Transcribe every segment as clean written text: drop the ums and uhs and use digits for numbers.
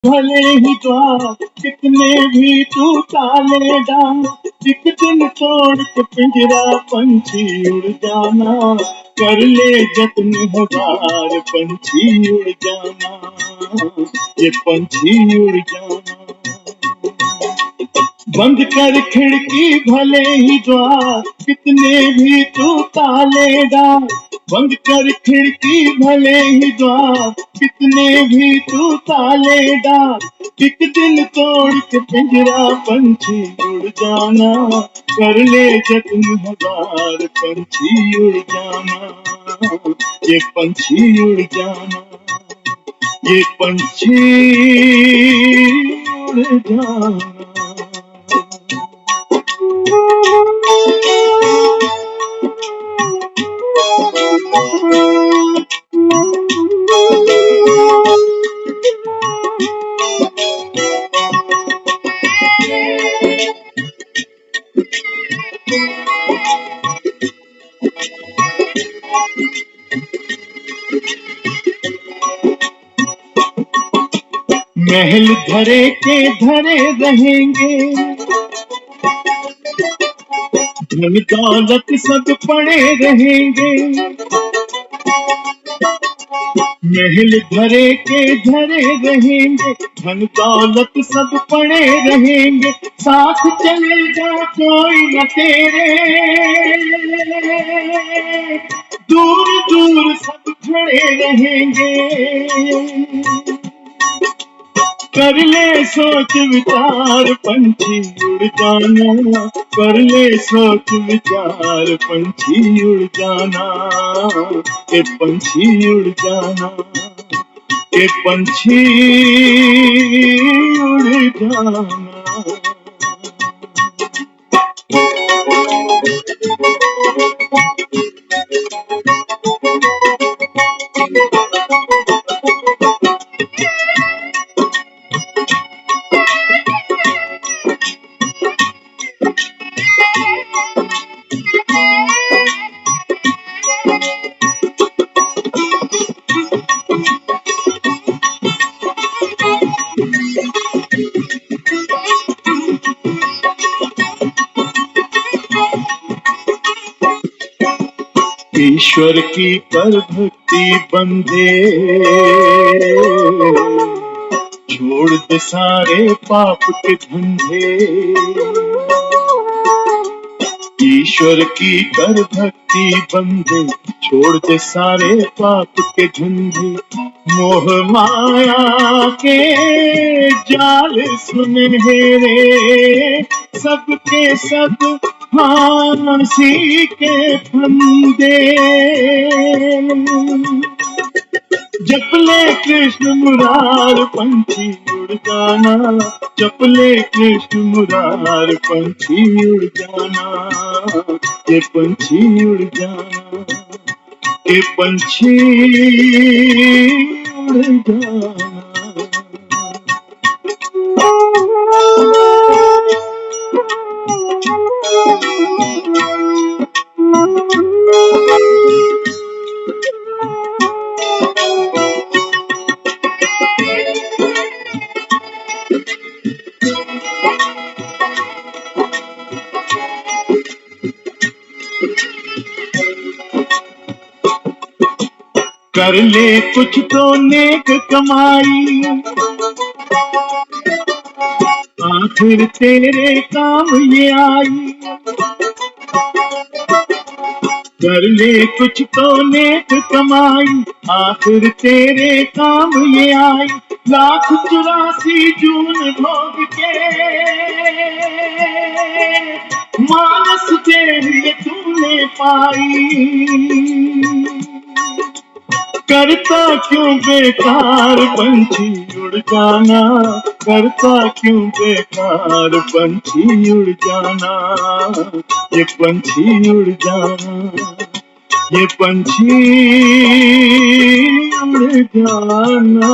भले ही द्वार कितने भी तू ताले डाल, एक दिन तोड़ के पिंजरा पंछी उड़ जाना, कर ले जत्न हजार पंछी उड़ जाना, ये पंछी उड़ जाना। बंद कर खिड़की भले ही द्वार कितने भी तू ताले डाल, बंद कर खिड़की भले ही द्वार कितने भी तू ताले डाल, एक दिन तोड़ के पिंजरा पंछी उड़ जाना, कर ले जत्न हजार पंछी उड़ जाना, ये पंछी उड़ जाना, ये पंछी उड़ जाना। महल धरे के धरे रहेंगे, धन दौलत सब पड़े रहेंगे, महल धरे के धरे रहेंगे, धन दौलत सब पड़े रहेंगे, साथ चलेगा कोई न तेरे, दूर दूर सब खड़े रहेंगे, कर ले सोच विचार पंछी उड़ जाना, कर ले सोच विचार पंछी उड़ जाना, ये पंछी उड़ जाना, ये पंछी उड़ जाना। ईश्वर की कर भक्ति बंदे, छोड़ दे सारे पाप के धंधे, ईश्वर की कर भक्ति बंदे, छोड़ दे सारे पाप के धंधे, मोह माया के जाल सुनहरे, सबके सब फांसी के फंदे, जप ले कृष्ण मुरार पंछी उड़ जाना, जप ले कृष्ण मुरार पंछी उड़ जाना, ये पंछी उड़ जाना, ये पंछी उड़ जाना। कर ले कुछ तो नेक कमाई, आखिर तेरे काम ये आई, कर ले कुछ तो नेक कमाई, आखिर तेरे काम ये आई, लाख 84 जून भोग के मानस तेरी तूने पाई, करता क्यों बेकार पंछी उड़ जाना, करता क्यों बेकार पंछी उड़ जाना, ये पंछी उड़ जाना, ये पंछी उड़ जाना।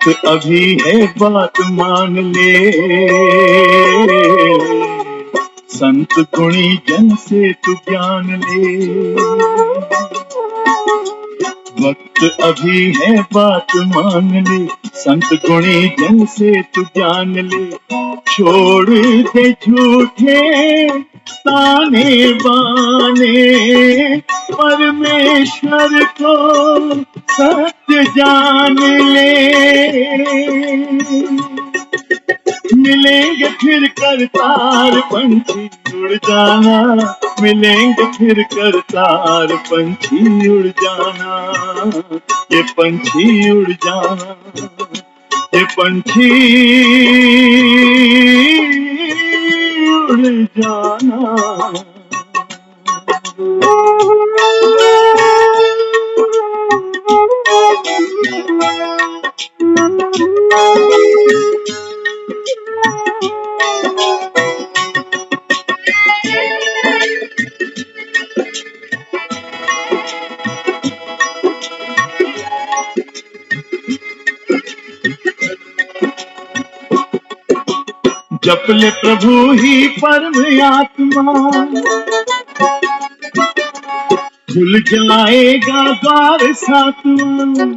वक्त अभी है बात मान ले, संत गुणी जन से तू ज्ञान ले। वक्त अभी है बात मान ले, संत गुणी जन से तू ज्ञान ले। छोड़ दे झूठे ताने बाने, परमेश्वर को सत्य जान ले। मिलेंगे फिर करतार पंछी उड़ जाना, मिलेंगे फिर करतार पंछी उड़ जाना, ये पंछी उड़ जाना, ये पंछी उड़ जाना। जप ले प्रभु ही परम आत्मा, खुल जाएगा द्वार सातवां।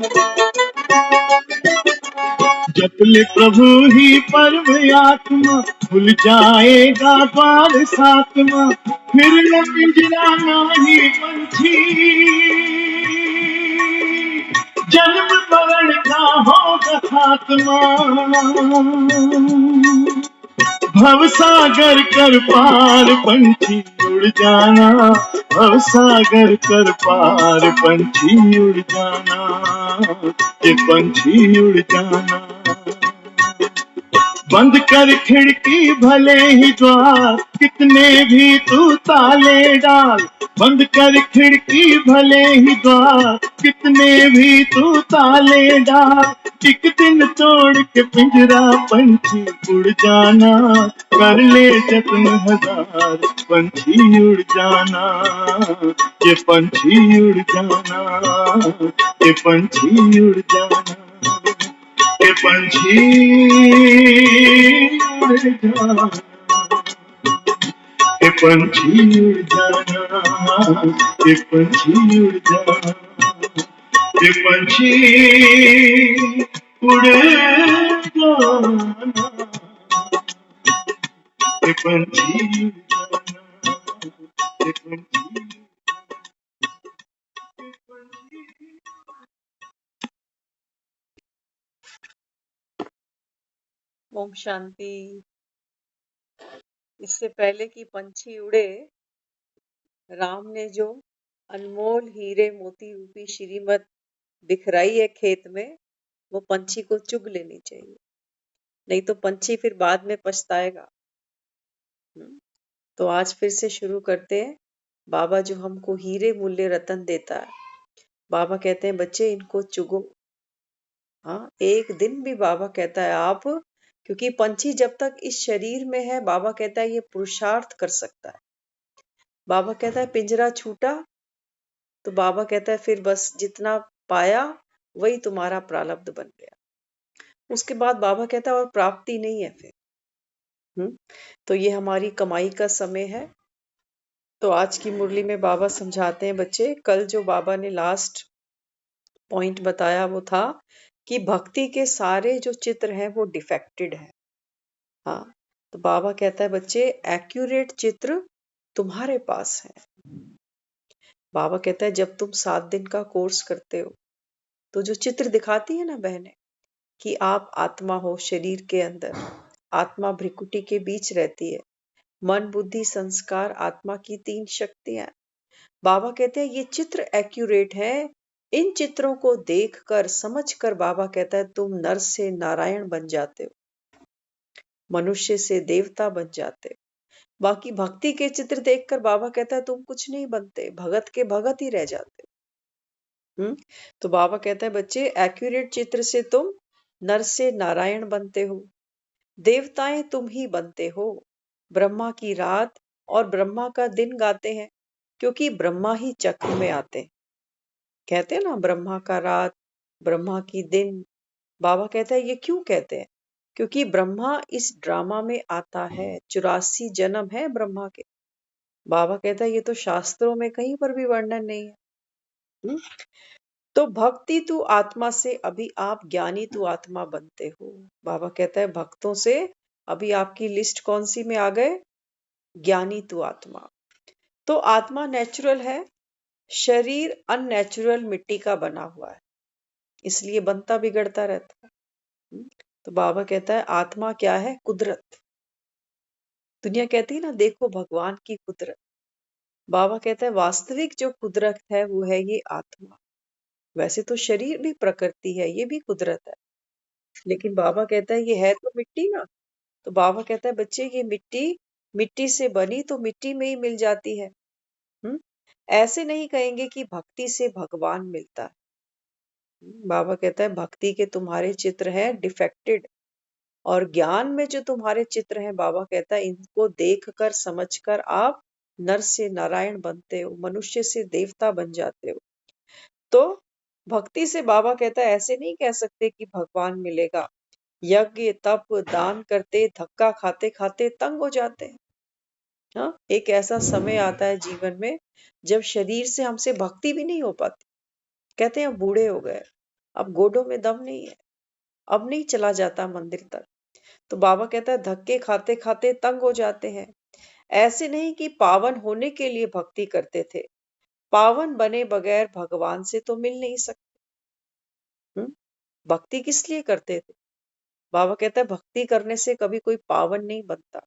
जप ले प्रभु ही परम आत्मा, खुल जाएगा द्वार सातवां। फिर न पिंजरा नाही पंछी, जन्म मरण का होगा खात्मा। भवसागर कर पार पंछी उड़ जाना, भवसागर कर पार पंछी उड़ जाना, ये पंछी उड़ जाना। बंद कर खिड़की भले ही द्वार, कितने भी तू ताले डाल। बंद कर खिड़की भले ही द्वार, कितने भी तू ताले डाल। एक दिन तोड़ के पिंजरा पंछी उड़ जाना, कर ले जतन हजार पंछी उड़ जाना, ये पंछी उड़ जाना, ये पंछी उड़ जाना, ये पंछी उड़ जाना, ये पंछी उड़ जाना, ये पंछी उड़ जाना, ये पंछी उड़ जाना, ये पंछी उड़ जाना, ये पंछी। ओम शांति। इससे पहले कि पंछी उड़े, राम ने जो अनमोल हीरे मोती रूपी श्रीमत बिखराई है खेत में, वो पंछी को चुग लेनी चाहिए, नहीं तो पंछी फिर बाद में पछताएगा। तो आज फिर से शुरू करते हैं। बाबा जो हमको हीरे मूल्य रतन देता है, बाबा कहते हैं बच्चे इनको चुगो। हाँ, एक दिन भी बाबा कहता है आप, क्योंकि पंछी जब तक इस शरीर में है, बाबा कहता है ये पुरुषार्थ कर सकता है। बाबा कहता है पिंजरा छूटा, तो बाबा कहता है फिर बस जितना पाया वही तुम्हारा प्रारब्ध बन गया। उसके बाद बाबा कहता है और प्राप्ति नहीं है फिर। तो ये हमारी कमाई का समय है। तो आज की मुरली में बाबा समझाते हैं बच्चे, कल जो बाबा ने लास्ट पॉइंट बताया वो था कि भक्ति के सारे जो चित्र हैं वो डिफेक्टेड है। हाँ, तो बाबा कहता है बच्चे एक्यूरेट चित्र तुम्हारे पास है। बाबा कहता है जब तुम 7 दिन का कोर्स करते हो, तो जो चित्र दिखाती है ना बहने, कि आप आत्मा हो शरीर के अंदर, आत्मा भ्रिकुटी के बीच रहती है, मन बुद्धि संस्कार आत्मा की 3 शक्तियां। बाबा कहते हैं ये चित्र एक्यूरेट है। इन चित्रों को देखकर समझकर बाबा कहता है तुम नर से नारायण बन जाते हो, मनुष्य से देवता बन जाते हो। बाकी भक्ति के चित्र देखकर बाबा कहता है तुम कुछ नहीं बनते, भगत के भगत ही रह जाते हो। तो बाबा कहता है बच्चे एक्यूरेट चित्र से तुम नर से नारायण बनते हो, देवताएं तुम ही बनते हो। ब्रह्मा की रात और ब्रह्मा का दिन गाते हैं, क्योंकि ब्रह्मा ही चक्र में आते हैं। कहते हैं ना ब्रह्मा का रात, ब्रह्मा की दिन, बाबा कहता है ये क्यों कहते हैं? क्योंकि ब्रह्मा इस ड्रामा में आता है, 84 जन्म है ब्रह्मा के। बाबा कहता है ये तो शास्त्रों में कहीं पर भी वर्णन नहीं है। हुँ? तो भक्ति तू आत्मा से अभी आप ज्ञानी तू आत्मा बनते हो। बाबा कहता है भक्तों से अभी आपकी लिस्ट कौन सी में आ गए? ज्ञानी तू आत्मा। तो आत्मा नेचुरल है, शरीर अननेचुरल मिट्टी का बना हुआ है, इसलिए बनता बिगड़ता रहता है। हम्म, तो बाबा कहता है आत्मा क्या है? कुदरत। दुनिया कहती है ना देखो भगवान की कुदरत। बाबा कहता है वास्तविक जो कुदरत है वो है ये आत्मा। वैसे तो शरीर भी प्रकृति है, ये भी कुदरत है, लेकिन बाबा कहता है ये है तो मिट्टी ना। तो बाबा कहता है बच्चे ये मिट्टी मिट्टी से बनी तो मिट्टी में ही मिल जाती है। हम्म ऐसे नहीं कहेंगे कि भक्ति से भगवान मिलता है। बाबा कहता है भक्ति के तुम्हारे चित्र है डिफेक्टेड, और ज्ञान में जो तुम्हारे चित्र हैं बाबा कहता है इनको देख कर समझ कर आप नर से नारायण बनते हो, मनुष्य से देवता बन जाते हो। तो भक्ति से बाबा कहता है ऐसे नहीं कह सकते कि भगवान मिलेगा। यज्ञ तप दान करते धक्का खाते खाते तंग हो जाते हैं। हाँ, एक ऐसा समय आता है जीवन में जब शरीर से हमसे भक्ति भी नहीं हो पाती। कहते हैं अब बूढ़े हो गए, अब गोडों में दम नहीं है, अब नहीं चला जाता मंदिर तक। तो बाबा कहता है धक्के खाते खाते तंग हो जाते हैं। ऐसे नहीं कि पावन होने के लिए भक्ति करते थे, पावन बने बगैर भगवान से तो मिल नहीं सकते। भक्ति किस लिए करते थे? बाबा कहता है भक्ति करने से कभी कोई पावन नहीं बनता।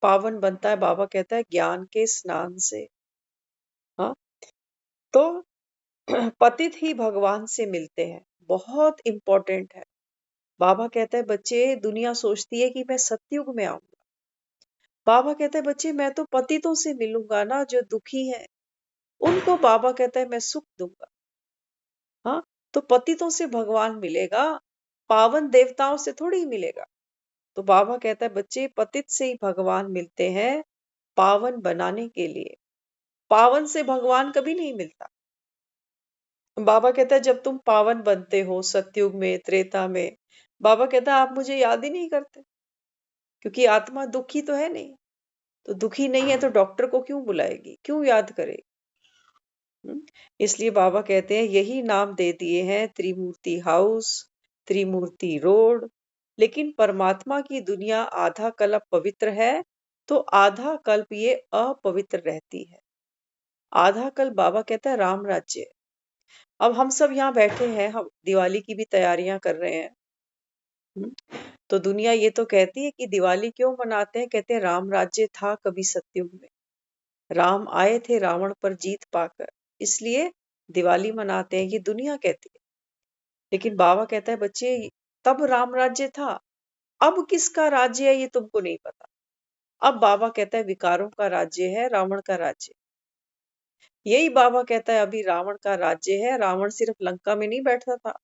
पावन बनता है बाबा कहता है ज्ञान के स्नान से। हाँ, तो पतित ही भगवान से मिलते हैं, बहुत इंपॉर्टेंट है। बाबा कहता है बच्चे दुनिया सोचती है कि मैं सतयुग में आऊंगा। बाबा कहता है बच्चे मैं तो पतितों से मिलूंगा ना, जो दुखी हैं उनको बाबा कहता है मैं सुख दूंगा। हाँ, तो पतितों से भगवान मिलेगा, पावन देवताओं से थोड़ी मिलेगा। तो बाबा कहता है बच्चे पतित से ही भगवान मिलते हैं, पावन बनाने के लिए। पावन से भगवान कभी नहीं मिलता। बाबा कहता है जब तुम पावन बनते हो सतयुग में त्रेता में, बाबा कहता है आप मुझे याद ही नहीं करते, क्योंकि आत्मा दुखी तो है नहीं। तो दुखी नहीं है तो डॉक्टर को क्यों बुलाएगी, क्यों याद करेगी? हम्म, इसलिए बाबा कहते हैं यही नाम दे दिए हैं त्रिमूर्ति हाउस, त्रिमूर्ति रोड। लेकिन परमात्मा की दुनिया आधा कल्प पवित्र है तो आधा कल्प ये अपवित्र रहती है। आधा कल्प बाबा कहता है राम राज्य। अब हम सब यहाँ बैठे हैं, हम दिवाली की भी तैयारियां कर रहे हैं। तो दुनिया ये तो कहती है कि दिवाली क्यों मनाते हैं? कहते हैं राम राज्य था कभी सतयुग में, राम आए थे रावण पर जीत पाकर, इसलिए दिवाली मनाते हैं, ये दुनिया कहती है। लेकिन बाबा कहता है बच्चे तब राम राज्य था, अब किसका राज्य है ये तुमको नहीं पता। अब बाबा कहता है विकारों का राज्य है, रावण का राज्य। यही बाबा कहता है अभी रावण का राज्य है। रावण सिर्फ लंका में नहीं बैठा था,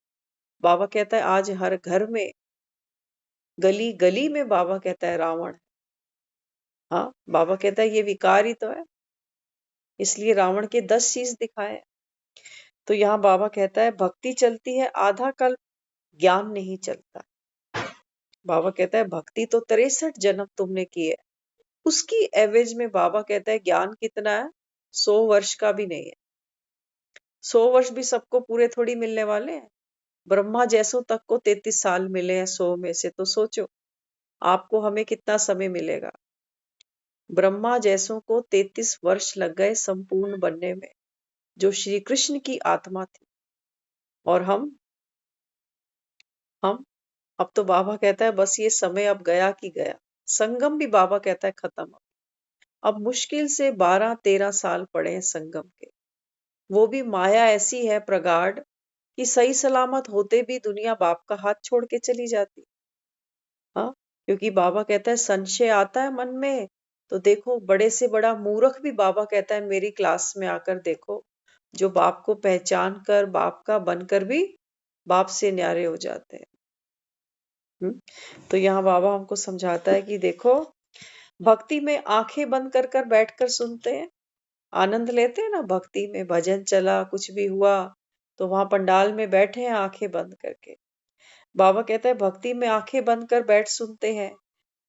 बाबा कहता है आज हर घर में, गली गली में बाबा कहता है रावण है। हाँ, बाबा कहता है ये विकार ही तो है, इसलिए रावण के 10 शीश दिखाए हैं। तो यहाँ बाबा कहता है भक्ति चलती है आधा कल्प, ज्ञान नहीं चलता। बाबा कहता है भक्ति तो 63 जन्म तुमने की है, उसकी एवरेज में बाबा कहता है ज्ञान कितना है? 100 वर्ष का भी नहीं है। 100 वर्ष भी सबको पूरे थोड़ी मिलने वाले हैं। ब्रह्मा जैसों तक को 33 साल मिले हैं 100 में से, तो सोचो आपको हमें कितना समय मिलेगा। ब्रह्मा जैसों को 33 वर्ष लग गए संपूर्ण बनने में, जो श्री कृष्ण की आत्मा थी। और हम अब तो बाबा कहता है बस ये समय अब गया कि गया। संगम भी बाबा कहता है खत्म। अब मुश्किल से 12-13 साल पड़े हैं संगम के। वो भी माया ऐसी है प्रगाढ़ कि सही सलामत होते भी दुनिया बाप का हाथ छोड़ के चली जाती। हाँ, क्योंकि बाबा कहता है संशय आता है मन में, तो देखो बड़े से बड़ा मूर्ख भी बाबा कहता है मेरी क्लास में आकर देखो, जो बाप को पहचान कर बाप का बनकर भी बाप से न्यारे हो जाते हैं। तो यहाँ बाबा हमको समझाता है कि देखो भक्ति में आंखें बंद कर कर बैठकर सुनते हैं, आनंद लेते हैं ना भक्ति में। भजन चला, कुछ भी हुआ तो वहां पंडाल में बैठे हैं आंखें बंद करके, बाबा कहता है भक्ति में आंखें बंद कर बैठ सुनते हैं,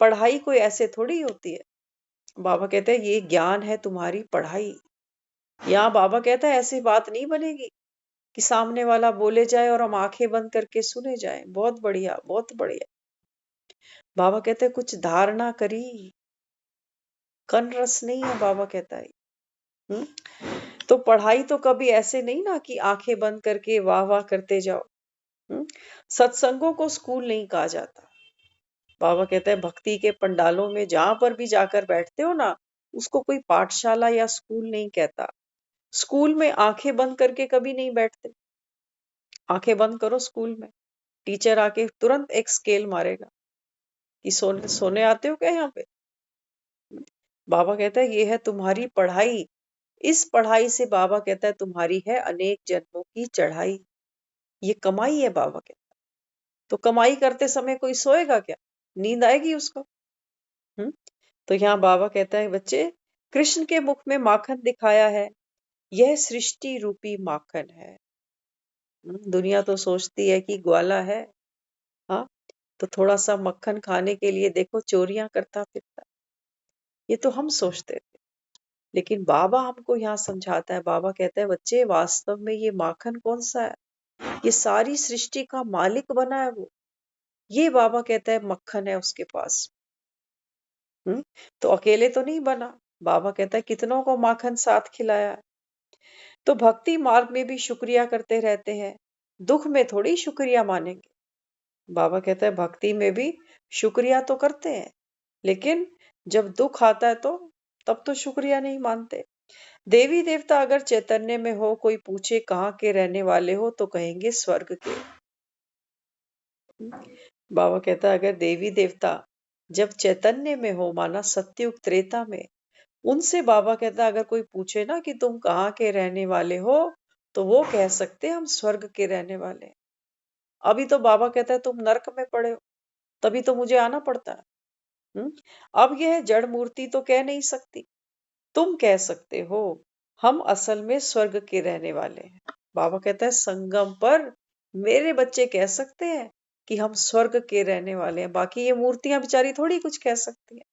पढ़ाई कोई ऐसे थोड़ी होती है। बाबा कहते हैं ये ज्ञान है तुम्हारी पढ़ाई। यहाँ बाबा कहता है ऐसी बात नहीं बनेगी कि सामने वाला बोले जाए और हम आंखें बंद करके सुने जाए। बहुत बढ़िया, बहुत बढ़िया। बाबा कहते हैं कुछ धारणा करी, कन रस नहीं है, बाबा कहता है। हम्म? तो पढ़ाई तो कभी ऐसे नहीं ना कि आंखें बंद करके वाह वाह करते जाओ। हम्म? सत्संगों को स्कूल नहीं कहा जाता। बाबा कहता है भक्ति के पंडालों में जहां पर भी जाकर बैठते हो ना, उसको कोई पाठशाला या स्कूल नहीं कहता। स्कूल में आंखें बंद करके कभी नहीं बैठते। आंखें बंद करो स्कूल में, टीचर आके तुरंत एक स्केल मारेगा कि सोने सोने आते हो क्या यहाँ पे। बाबा कहता है ये है तुम्हारी पढ़ाई। इस पढ़ाई से बाबा कहता है तुम्हारी है अनेक जन्मों की चढ़ाई। ये कमाई है, बाबा कहता है। तो कमाई करते समय कोई सोएगा क्या? नींद आएगी उसको। हम्म? तो यहाँ बाबा कहता है बच्चे, कृष्ण के मुख में माखन दिखाया है, यह सृष्टि रूपी माखन है। दुनिया तो सोचती है कि ग्वाला है। हाँ, तो थोड़ा सा मक्खन खाने के लिए देखो चोरियां करता फिरता। ये तो हम सोचते थे, लेकिन बाबा हमको यहाँ समझाता है। बाबा कहता है बच्चे वास्तव में ये माखन कौन सा है? ये सारी सृष्टि का मालिक बना है वो। ये बाबा कहता है मक्खन है उसके पास। तो अकेले तो नहीं बना। बाबा कहता है कितनों को माखन साथ खिलाया है। तो भक्ति मार्ग में भी शुक्रिया करते रहते हैं, दुख में थोड़ी शुक्रिया मानेंगे। बाबा कहता है भक्ति में भी शुक्रिया तो करते हैं, लेकिन जब दुख आता है तो तब तो शुक्रिया नहीं मानते। देवी देवता अगर चैतन्य में हो, कोई पूछे कहाँ के रहने वाले हो, तो कहेंगे स्वर्ग के। बाबा कहता है अगर देवी देवता जब चैतन्य में हो, माना सत्युग त्रेता में, उनसे बाबा कहता है अगर कोई पूछे ना कि तुम कहाँ के रहने वाले हो, तो वो कह सकते हम स्वर्ग के रहने वाले हैं। अभी तो बाबा कहता है तुम नरक में पड़े हो, तभी तो मुझे आना पड़ता है। अब यह जड़ मूर्ति तो कह नहीं सकती, तुम कह सकते हो हम असल में स्वर्ग के रहने वाले हैं। बाबा कहता है संगम पर मेरे बच्चे कह सकते हैं कि हम स्वर्ग के रहने वाले हैं, बाकी ये मूर्तियां बेचारी थोड़ी कुछ कह सकती हैं।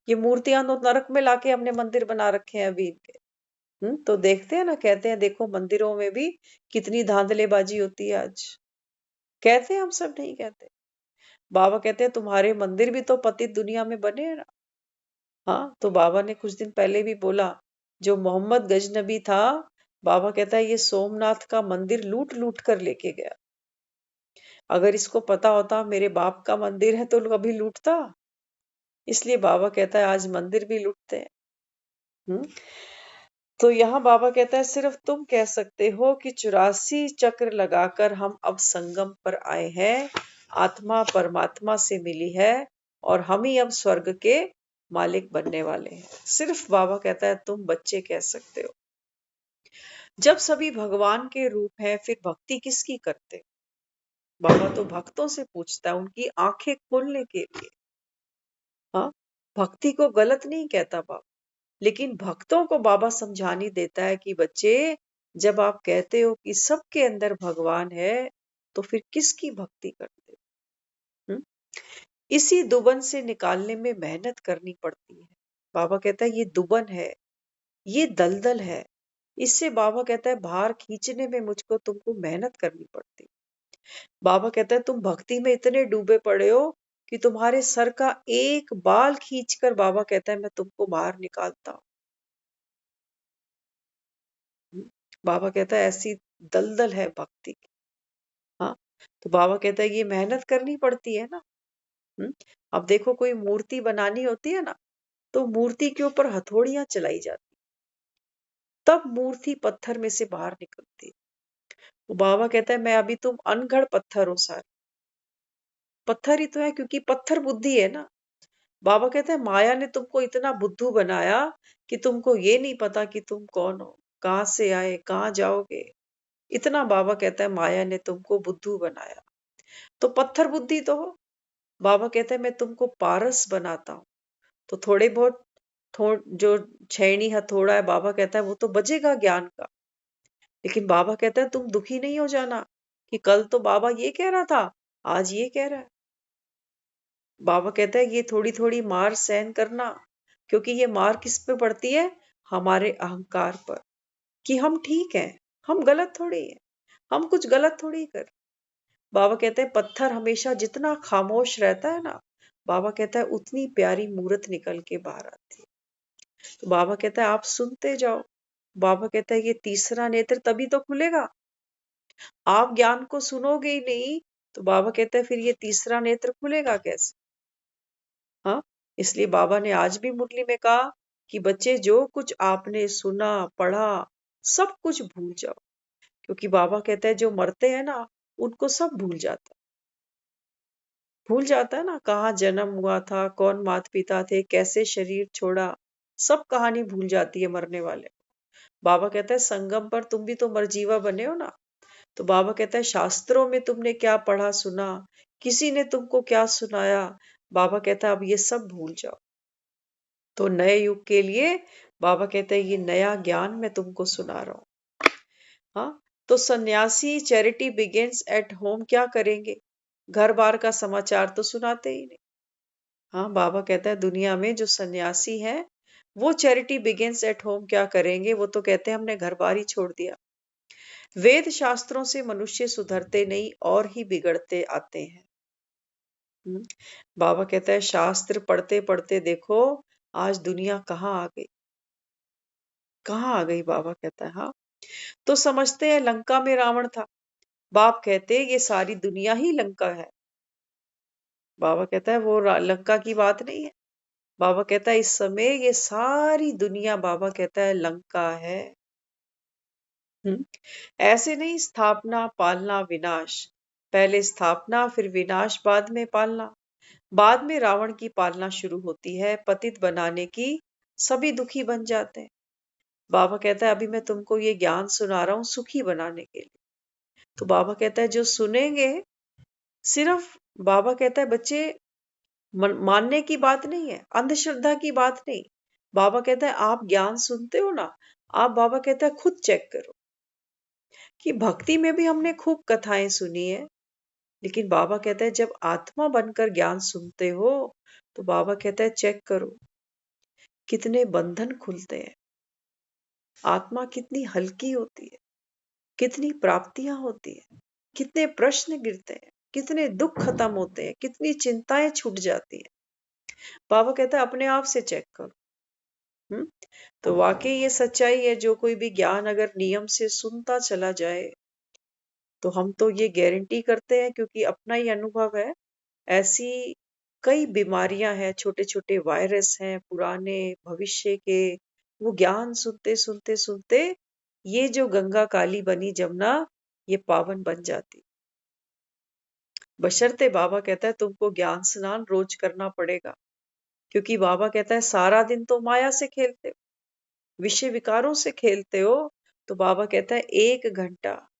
ये मूर्तियां तो नरक में लाके हमने मंदिर बना रखे हैं अभी इनके। तो देखते हैं ना, कहते हैं देखो मंदिरों में भी कितनी धांधलेबाजी होती है आज। कहते हैं हम सब नहीं कहते। बाबा कहते हैं तुम्हारे मंदिर भी तो पतित दुनिया में बने हैं ना। हाँ, तो बाबा ने कुछ दिन पहले भी बोला, जो मोहम्मद गजनबी था, बाबा कहता है ये सोमनाथ का मंदिर लूट लूट कर लेके गया। अगर इसको पता होता मेरे बाप का मंदिर है तो कभी लूटता। इसलिए बाबा कहता है आज मंदिर भी लूटते हैं। हम्म? तो यहाँ बाबा कहता है सिर्फ तुम कह सकते हो कि 84 चक्र लगाकर हम अब संगम पर आए हैं, आत्मा परमात्मा से मिली है और हम ही अब स्वर्ग के मालिक बनने वाले हैं। सिर्फ बाबा कहता है तुम बच्चे कह सकते हो। जब सभी भगवान के रूप हैं, फिर भक्ति किसकी करते? बाबा तो भक्तों से पूछता है, उनकी आंखें खोलने के लिए। हाँ, भक्ति को गलत नहीं कहता बाबा, लेकिन भक्तों को बाबा समझानी देता है कि बच्चे जब आप कहते हो कि सबके अंदर भगवान है, तो फिर किसकी भक्ति करते हो? इसी दुबन से निकालने में मेहनत करनी पड़ती है। बाबा कहता है ये दुबन है, ये दलदल है। इससे बाबा कहता है बाहर खींचने में मुझको तुमको मेहनत करनी पड़ती। बाबा कहता है तुम भक्ति में इतने डूबे पड़े हो कि तुम्हारे सर का एक बाल खींचकर बाबा कहता है मैं तुमको बाहर निकालता हूँ। बाबा कहता है ऐसी दलदल है भक्ति की। हाँ, तो बाबा कहता है ये मेहनत करनी पड़ती है ना। हम्म? अब देखो कोई मूर्ति बनानी होती है ना, तो मूर्ति के ऊपर हथौड़ियां चलाई जाती, तब मूर्ति पत्थर में से बाहर निकलती है। तो बाबा कहता है मैं अभी तुम अनगढ़ पत्थर हो सारे। पत्थर ही तो है, क्योंकि पत्थर बुद्धि है ना। बाबा कहते हैं माया ने तुमको इतना बुद्धू बनाया कि तुमको ये नहीं पता कि तुम कौन हो, कहाँ से आए, कहाँ जाओगे। इतना बाबा कहता है माया ने तुमको बुद्धू बनाया। तो पत्थर बुद्धि तो हो। बाबा कहते हैं मैं तुमको पारस बनाता हूँ। तो थोड़े बहुत जो छैनी हथौड़ा है, बाबा कहता है वो तो बजेगा ज्ञान का। लेकिन बाबा कहता है तुम दुखी नहीं हो जाना कि कल तो बाबा ये कह रहा था आज ये कह रहा है। बाबा कहता है ये थोड़ी थोड़ी मार सहन करना, क्योंकि ये मार किस पे पड़ती है? हमारे अहंकार पर, कि हम ठीक हैं, हम गलत थोड़ी हैं, हम कुछ गलत थोड़ी कर। बाबा कहते हैं पत्थर हमेशा जितना खामोश रहता है ना, बाबा कहता है उतनी प्यारी मूर्त निकल के बाहर आती है। तो बाबा कहता है आप सुनते जाओ। बाबा कहता है ये तीसरा नेत्र तभी तो खुलेगा। आप ज्ञान को सुनोगे ही नहीं, तो बाबा कहता है फिर ये तीसरा नेत्र खुलेगा कैसे? हाँ, इसलिए बाबा ने आज भी मुरली में कहा कि बच्चे जो कुछ आपने सुना पढ़ा सब कुछ भूल जाओ, क्योंकि बाबा कहता है जो मरते हैं ना उनको सब भूल जाता है ना, कहाँ जन्म हुआ था, कौन माता पिता थे, कैसे शरीर छोड़ा, सब कहानी भूल जाती है मरने वाले। बाबा कहता है संगम पर तुम भी तो मरजीवा बने हो ना। तो बाबा कहता है शास्त्रों में तुमने क्या पढ़ा सुना, किसी ने तुमको क्या सुनाया, बाबा कहता है अब ये सब भूल जाओ। तो नए युग के लिए बाबा कहते हैं ये नया ज्ञान मैं तुमको सुना रहा हूँ। हाँ, तो सन्यासी चैरिटी बिगिंस एट होम क्या करेंगे? घर बार का समाचार तो सुनाते ही नहीं। हाँ, बाबा कहता है दुनिया में जो सन्यासी है वो चैरिटी बिगिंस एट होम क्या करेंगे? वो तो कहते हैं हमने घर बार ही छोड़ दिया। वेद शास्त्रों से मनुष्य सुधरते नहीं और ही बिगड़ते आते हैं। हम्म, बाबा कहता है शास्त्र पढ़ते पढ़ते देखो आज दुनिया कहाँ आ गई। बाबा कहता है हाँ, तो समझते हैं लंका में रावण था। बाप कहते ये सारी दुनिया ही लंका है। बाबा कहता है वो लंका की बात नहीं है। बाबा कहता है इस समय ये सारी दुनिया बाबा कहता है लंका है। हम्म, ऐसे नहीं स्थापना पालना विनाश, पहले स्थापना फिर विनाश बाद में पालना। बाद में रावण की पालना शुरू होती है पतित बनाने की, सभी दुखी बन जाते हैं। बाबा कहता है अभी मैं तुमको ये ज्ञान सुना रहा हूँ सुखी बनाने के लिए। तो बाबा कहता है जो सुनेंगे, सिर्फ बाबा कहता है बच्चे मानने की बात नहीं है, अंधश्रद्धा की बात नहीं। बाबा कहता है आप ज्ञान सुनते हो ना, आप बाबा कहता है खुद चेक करो कि भक्ति में भी हमने खूब कथाएं सुनी है, लेकिन बाबा कहता है जब आत्मा बनकर ज्ञान सुनते हो तो बाबा कहता है चेक करो कितने बंधन खुलते हैं, आत्मा कितनी हल्की होती है, कितनी प्राप्तियां होती है, कितने प्रश्न गिरते हैं, कितने दुख खत्म होते हैं, कितनी चिंताएं छूट जाती हैं। बाबा कहता है अपने आप से चेक करो। हम्म, तो वाकई ये सच्चाई है, जो कोई भी ज्ञान अगर नियम से सुनता चला जाए तो हम तो ये गारंटी करते हैं, क्योंकि अपना ही अनुभव है। ऐसी कई बीमारियां हैं, छोटे छोटे वायरस हैं पुराने भविष्य के, वो ज्ञान सुनते सुनते सुनते ये जो गंगा काली बनी जमुना ये पावन बन जाती। बशर्ते बाबा कहता है तुमको ज्ञान स्नान रोज करना पड़ेगा, क्योंकि बाबा कहता है सारा दिन तो माया से खेलते हो, विषय विकारों से खेलते हो। तो बाबा कहता है 1 घंटा।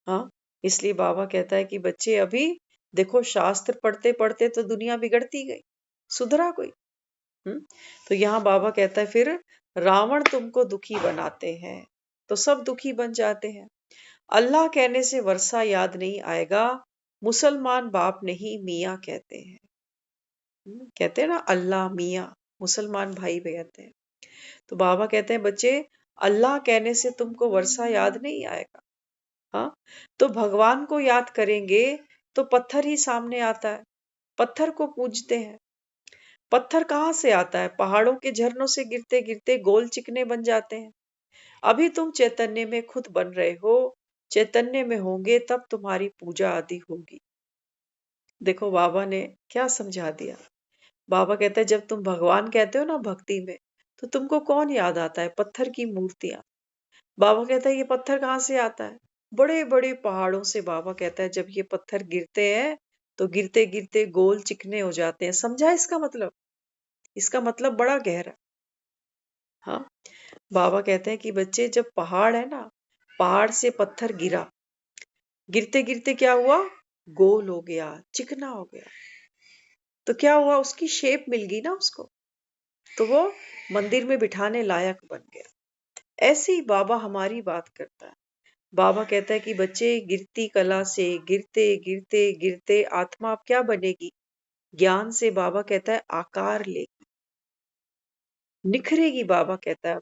हाँ, इसलिए बाबा कहता है कि बच्चे अभी देखो शास्त्र पढ़ते पढ़ते तो दुनिया बिगड़ती गई, सुधरा कोई? हम्म, तो यहाँ बाबा कहता है फिर रावण तुमको दुखी बनाते हैं तो सब दुखी बन जाते हैं। अल्लाह कहने से वर्षा याद नहीं आएगा, मुसलमान बाप नहीं मियाँ कहते हैं। कहते हैं ना अल्लाह मियाँ, मुसलमान भाई भी कहते हैं। तो बाबा कहते हैं बच्चे अल्लाह कहने से तुमको वर्षा याद नहीं आएगा। हाँ, तो भगवान को याद करेंगे तो पत्थर ही सामने आता है, पत्थर को पूजते हैं। पत्थर कहाँ से आता है? पहाड़ों के झरनों से गिरते गिरते गोल चिकने बन जाते हैं। अभी तुम चैतन्य में खुद बन रहे हो, चैतन्य में होंगे तब तुम्हारी पूजा आदि होगी। देखो बाबा ने क्या समझा दिया। बाबा कहता है जब तुम भगवान कहते हो ना भक्ति में, तो तुमको कौन याद आता है? पत्थर की मूर्तियां। बाबा कहता है ये पत्थर कहाँ से आता है? बड़े बड़े पहाड़ों से। बाबा कहता है जब ये पत्थर गिरते हैं तो गिरते गिरते गोल चिकने हो जाते हैं। समझा इसका मतलब? इसका मतलब बड़ा गहरा। हाँ, बाबा कहते हैं कि बच्चे जब पहाड़ है ना, पहाड़ से पत्थर गिरा, गिरते गिरते क्या हुआ? गोल हो गया, चिकना हो गया। तो क्या हुआ? उसकी शेप मिल गई ना उसको, तो वो मंदिर में बिठाने लायक बन गया। ऐसे ही बाबा हमारी बात करता है। बाबा कहता है कि बच्चे गिरती कला से गिरते गिरते गिरते आत्मा अब क्या बनेगी? ज्ञान से बाबा कहता है आकार लेगी, निखरेगी। बाबा कहता है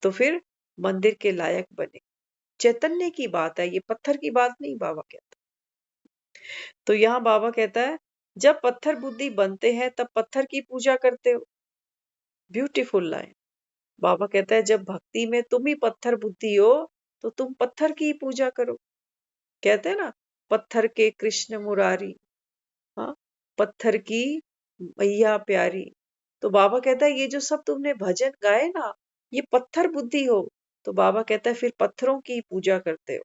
तो फिर मंदिर के लायक बने। चैतन्य की बात है, ये पत्थर की बात नहीं। बाबा कहता है तो यहाँ बाबा कहता है जब पत्थर बुद्धि बनते हैं तब पत्थर की पूजा करते हो। Beautiful line. बाबा कहता है जब भक्ति में तुम ही पत्थर बुद्धि हो तो तुम पत्थर की ही पूजा करो। कहते हैं ना, पत्थर के कृष्ण मुरारी, हाँ, पत्थर की मैया प्यारी। तो बाबा कहता है ये जो सब तुमने भजन गाए ना, ये पत्थर बुद्धि हो। तो बाबा कहता है फिर पत्थरों की पूजा करते हो।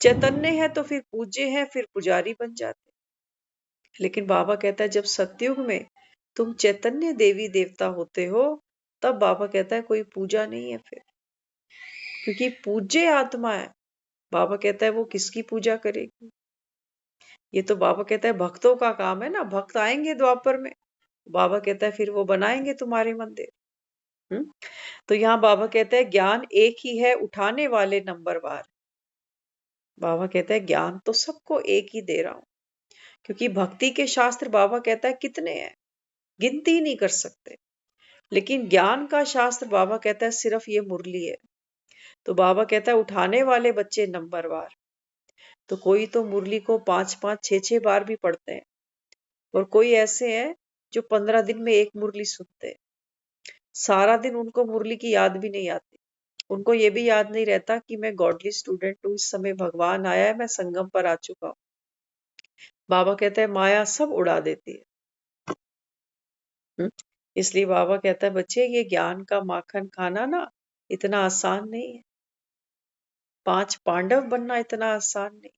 चैतन्य है तो फिर पूज्य है, फिर पुजारी बन जाते। लेकिन बाबा कहता है जब सतयुग में तुम चैतन्य देवी देवता होते हो, तब बाबा कहता है कोई पूजा नहीं है फिर, क्योंकि पूज्य आत्मा है। बाबा कहता है वो किसकी पूजा करेगी? ये तो बाबा कहता है भक्तों का काम है ना। भक्त आएंगे द्वापर में, बाबा कहता है फिर वो बनाएंगे तुम्हारे मंदिर। हम्म तो यहाँ बाबा कहते हैं ज्ञान एक ही है, उठाने वाले नंबरवार। बाबा कहता है ज्ञान तो सबको एक ही दे रहा हूं, क्योंकि भक्ति के शास्त्र बाबा कहता है कितने हैं, गिनती नहीं कर सकते। लेकिन ज्ञान का शास्त्र बाबा कहता है सिर्फ ये मुरली है। तो बाबा कहता है उठाने वाले बच्चे नंबरवार। तो कोई तो मुरली को 5-5 6-6 बार भी पढ़ते हैं, और कोई ऐसे हैं जो 15 दिन में एक मुरली सुनते हैं। सारा दिन उनको मुरली की याद भी नहीं आती। उनको ये भी याद नहीं रहता कि मैं गॉडली स्टूडेंट हूँ, इस समय भगवान आया है, मैं संगम पर आ चुका हूँ। बाबा कहते हैं माया सब उड़ा देती है। हम्म? इसलिए बाबा कहता है बच्चे ये ज्ञान का माखन खाना ना इतना आसान नहीं है। 5 पांडव बनना इतना आसान नहीं।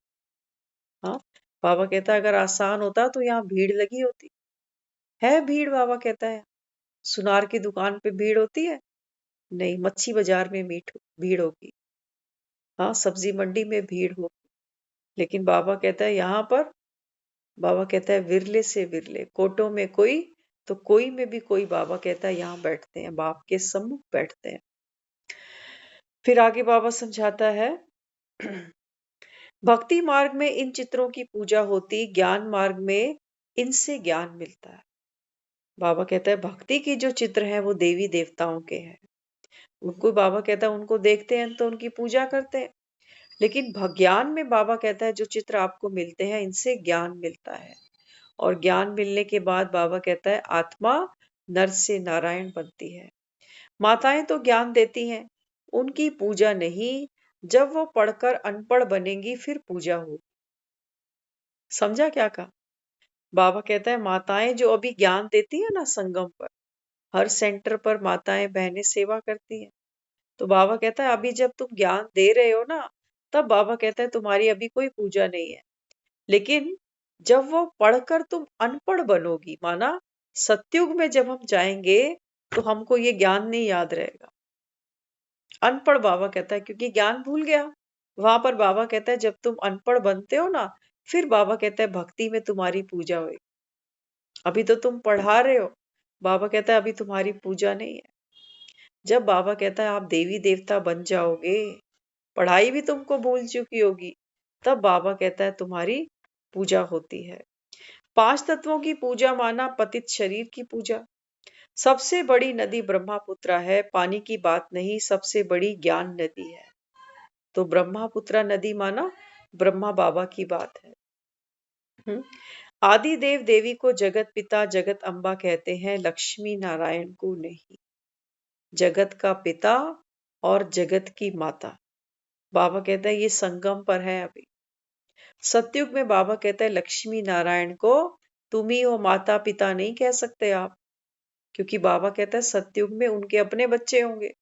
हाँ, बाबा कहता है अगर आसान होता तो यहाँ भीड़ लगी होती। है भीड़? बाबा कहता है सुनार की दुकान पे भीड़ होती है? नहीं, मच्छी बाजार में भीड़ होगी। हाँ, सब्जी मंडी में भीड़ होगी। लेकिन बाबा कहता है यहाँ पर, बाबा कहता है विरले से विरले, कोटों में कोई तो कोई में भी कोई, बाबा कहता है यहाँ बैठते हैं, बाप के सम्मुख बैठते हैं। फिर आगे बाबा समझाता है भक्ति मार्ग में इन चित्रों की पूजा होती, ज्ञान मार्ग में इनसे ज्ञान मिलता है। बाबा कहता है भक्ति की जो चित्र हैं वो देवी देवताओं के हैं। उनको बाबा कहता है उनको देखते हैं तो उनकी पूजा करते हैं। लेकिन ज्ञान में बाबा कहता है जो चित्र आपको मिलते हैं इनसे ज्ञान मिलता है। और ज्ञान मिलने के बाद बाबा कहता है आत्मा नर से नारायण बनती है। माताएं तो ज्ञान देती हैं, उनकी पूजा नहीं। जब वो पढ़कर अनपढ़ बनेंगी फिर पूजा होगी। समझा क्या कहा? बाबा कहता है माताएं जो अभी ज्ञान देती है ना, संगम पर हर सेंटर पर माताएं बहनें सेवा करती हैं। तो बाबा कहता है अभी जब तुम ज्ञान दे रहे हो ना, तब बाबा कहता है तुम्हारी अभी कोई पूजा नहीं है। लेकिन जब वो पढ़कर तुम अनपढ़ बनोगी, माना सतयुग में जब हम जाएंगे तो हमको ये ज्ञान नहीं याद रहेगा। अनपढ़ बाबा कहता है क्योंकि ज्ञान भूल गया। वहां पर बाबा कहता है जब तुम अनपढ़ बनते हो ना, फिर बाबा कहता है भक्ति में तुम्हारी पूजा हुई। अभी तो तुम पढ़ा रहे हो, बाबा कहता है अभी तुम्हारी पूजा नहीं है। जब बाबा कहता है आप देवी देवता बन जाओगे, पढ़ाई भी तुमको भूल चुकी होगी, तब बाबा कहता है तुम्हारी पूजा होती है। 5 तत्वों की पूजा माना पतित शरीर की पूजा। सबसे बड़ी नदी ब्रह्मपुत्रा है, पानी की बात नहीं, सबसे बड़ी ज्ञान नदी है। तो ब्रह्मपुत्रा नदी माना ब्रह्मा बाबा की बात है। हम्म? आदि देव देवी को जगत पिता जगत अम्बा कहते हैं, लक्ष्मी नारायण को नहीं। जगत का पिता और जगत की माता, बाबा कहता है ये संगम पर है अभी। सतयुग में बाबा कहता है लक्ष्मी नारायण को तुम ही हो, माता पिता नहीं कह सकते आप, क्योंकि बाबा कहता है सतयुग में उनके अपने बच्चे होंगे।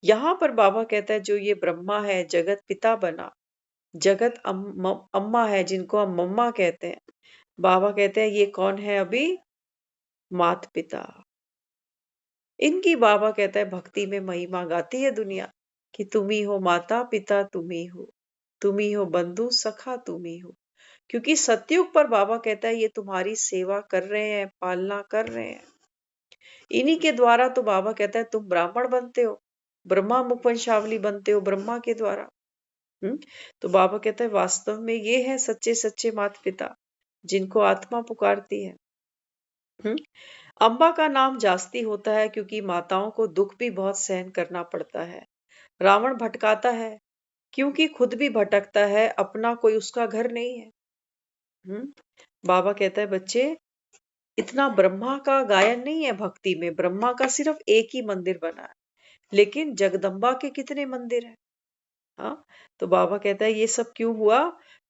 यहां पर बाबा कहता है जो ये ब्रह्मा है जगत पिता बना, जगत अम्मा है जिनको हम मम्मा कहते हैं, बाबा कहते हैं ये कौन है अभी? मात पिता। इनकी बाबा कहता है भक्ति में महिमा गाती है दुनिया कि तुम ही हो माता पिता, तुम ही हो बंधु सखा, तुम ही हो। क्योंकि सतयुग पर बाबा कहता है ये तुम्हारी सेवा कर रहे हैं, पालना कर रहे हैं। इन्हीं के द्वारा तो बाबा कहता है तुम ब्राह्मण बनते हो। ब्रह्मा मुखवंशावली बनते हो ब्रह्मा के द्वारा। तो बाबा कहता है वास्तव में ये है सच्चे सच्चे माता पिता जिनको आत्मा पुकारती है। हम्म अम्बा का नाम जास्ती होता है क्योंकि माताओं को दुख भी बहुत सहन करना पड़ता है। रावण भटकाता है क्योंकि खुद भी भटकता है, अपना कोई उसका घर नहीं है। हम्म बाबा कहता है बच्चे, इतना ब्रह्मा का गायन नहीं है भक्ति में, ब्रह्मा का सिर्फ एक ही मंदिर बना है, लेकिन जगदम्बा के कितने मंदिर हैं। हाँ, तो बाबा कहता है ये सब क्यों हुआ,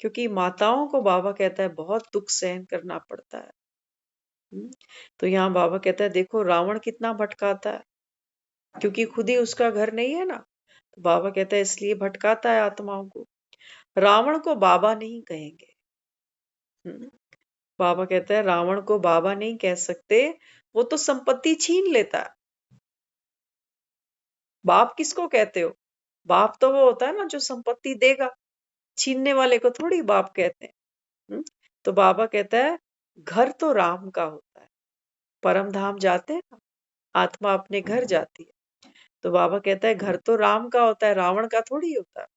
क्योंकि माताओं को बाबा कहता है बहुत दुख सहन करना पड़ता है। हम्म, तो यहाँ बाबा कहता है देखो रावण कितना भटकाता है, क्योंकि खुद ही उसका घर नहीं है ना। तो बाबा कहता है इसलिए भटकाता है आत्माओं को। रावण को बाबा नहीं कहेंगे। हम्म, बाबा कहता है रावण को बाबा नहीं कह सकते, वो तो संपत्ति छीन लेता है। बाप किसको कहते हो? बाप तो वो होता है ना जो संपत्ति देगा, छीनने वाले को थोड़ी बाप कहते हैं। हम्म, तो बाबा कहता है घर तो राम का होता है, परम धाम जाते हैं ना, आत्मा अपने घर जाती है। तो बाबा कहता है घर तो राम का होता है, रावण का थोड़ी होता है।